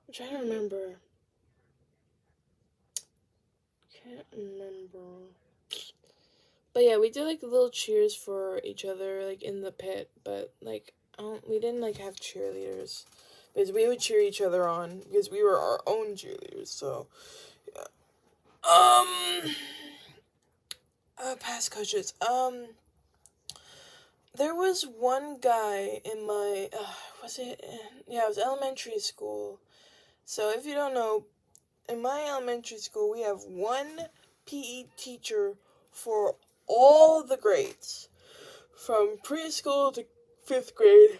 I'm trying to remember. Can't remember. But yeah, we did like little cheers for each other, like in the pit. But like, we didn't like have cheerleaders, because we would cheer each other on because we were our own cheerleaders. So, yeah. Past coaches. There was one guy in my, it was elementary school. So if you don't know, in my elementary school, we have one PE teacher for all the grades. From preschool to 5th grade.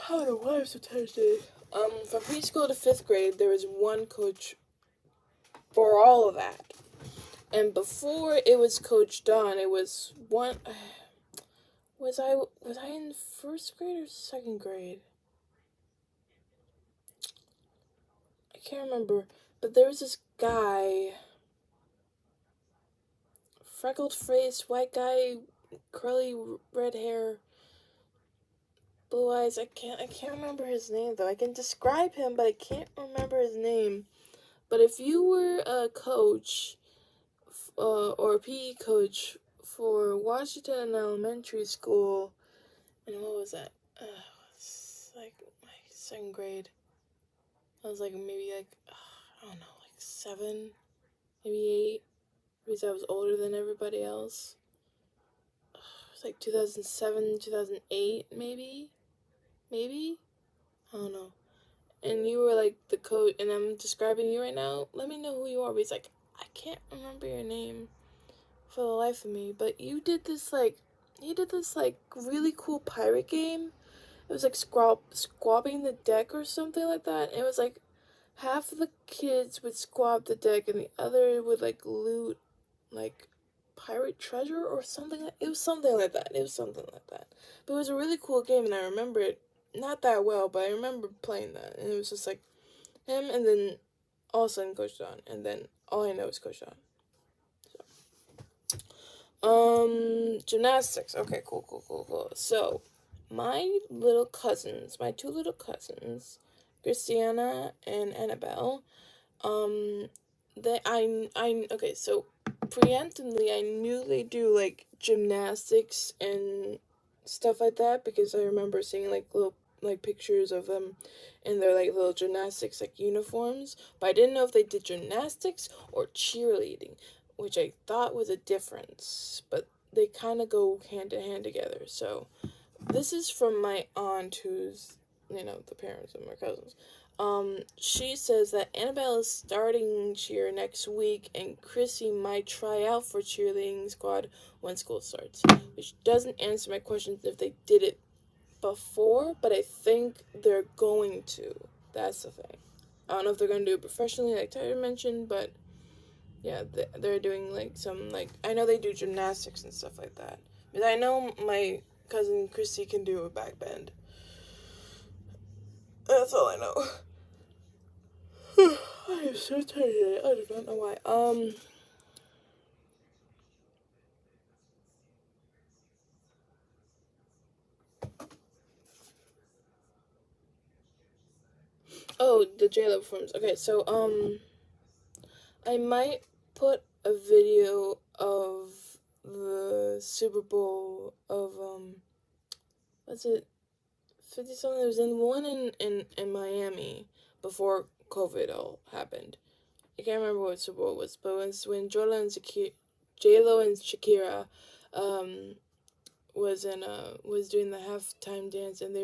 I don't know why I'm so tired today. From preschool to 5th grade, there was one coach for all of that. And before it was Coach Don, it was one... Was I in 1st grade or 2nd grade? I can't remember. But there was this guy... Freckled face, white guy, curly red hair, blue eyes. I can't remember his name though. I can describe him, but I can't remember his name. But if you were a coach, or a PE coach for Washington Elementary School, and what was that? It's like my 2nd grade. I was like maybe like, I don't know, like 7, maybe 8, because I was older than everybody else. It was like 2007, 2008, maybe? I don't know. And you were like the coach, and I'm describing you right now. Let me know who you are. But he's like, I can't remember your name for the life of me. But you did this really cool pirate game. It was like squabbing the deck or something like that. And it was like half of the kids would squab the deck, and the other would like loot like pirate treasure or something. It was something like that. But it was a really cool game, and I remember it. Not that well, but I remember playing that, and it was just like him, and then all of a sudden Coach Don, and then all I know is Coach Don. So, gymnastics. Okay, cool. So, my two little cousins, Christiana and Annabelle, okay, so preemptively, I knew they do like gymnastics and stuff like that, because I remember seeing like little pictures of them in their like little gymnastics like uniforms, but I didn't know if they did gymnastics or cheerleading, which I thought was a difference, but they kind of go hand in hand together. So this is from my aunt, who's the parents of my cousins. She says that Annabelle is starting cheer next week, and Chrissy might try out for cheerleading squad when school starts. Which doesn't answer my question if they did it before, but I think they're going to. That's the thing. I don't know if they're going to do it professionally, like Tyler mentioned, but yeah, they're doing like some, like, I know they do gymnastics and stuff like that. But I know my cousin Chrissy can do a back bend. That's all I know. I am so tired today. I do not know why. Oh, the J-Lo performance. Okay, so, I might put a video of the Super Bowl of, what's it, 50-something? There was one in Miami before COVID all happened. I can't remember what Super Bowl it was, but when J-Lo and Shakira, was doing the halftime dance, and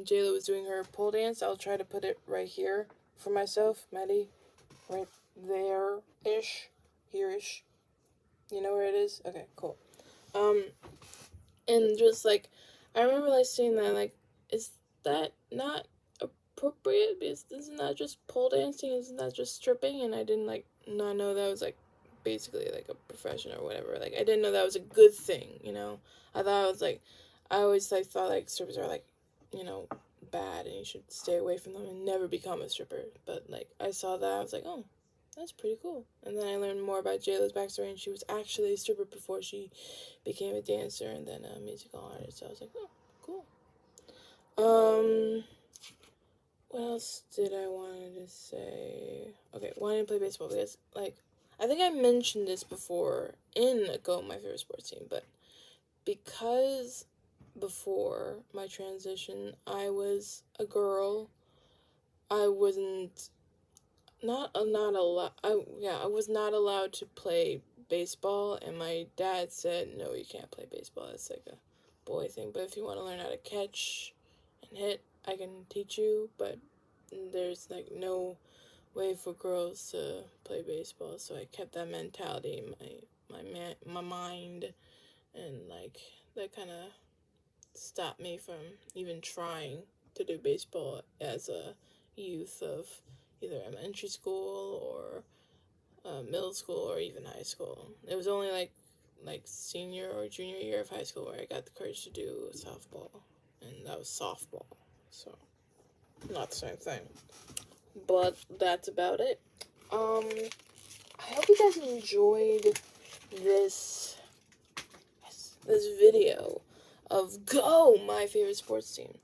J-Lo was doing her pole dance. I'll try to put it right here for myself, Maddie, right there-ish, here-ish. You know where it is? Okay, cool. And just like, I remember like seeing that, like, is that not appropriate? Because isn't that just pole dancing? Isn't that just stripping? And I didn't like not know that was like basically like a profession or whatever. Like, I didn't know that was a good thing, you know? I thought it was like, I always like thought like strippers are like, you know, bad and you should stay away from them and never become a stripper. But like, I saw that, I was like, oh, that's pretty cool. And then I learned more about J-Lo's backstory, and she was actually a stripper before she became a dancer and then a musical artist. So I was like, oh, cool. What else did I want to say? Okay, why didn't I play baseball? Because, like, I think I mentioned this before in Go, my favorite sports team, but because before my transition, I was a girl, I wasn't, I was not allowed to play baseball, and my dad said, no, you can't play baseball, that's like a boy thing, but if you want to learn how to catch and hit, I can teach you, but there's like no way for girls to play baseball. So I kept that mentality in my mind, and like that kind of stopped me from even trying to do baseball as a youth of either elementary school or middle school or even high school. It was only like senior or junior year of high school where I got the courage to do softball, and that was softball, so not the same thing, but that's about it. I hope you guys enjoyed this video of Go, my favorite sports team.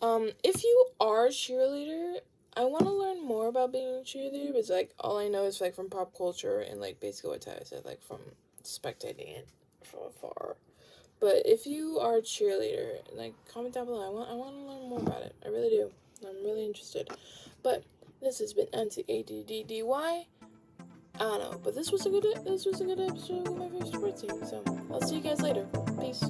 If you are a cheerleader, I want to learn more about being a cheerleader, because like all I know is like from pop culture and like basically what Tyler said, like from spectating it from afar. But if you are a cheerleader, like, comment down below. I want to learn more about it. I really do. I'm really interested. But this has been M.A.D.D.Y. I don't know, but this was a good episode of my favorite sports team. So I'll see you guys later. Peace.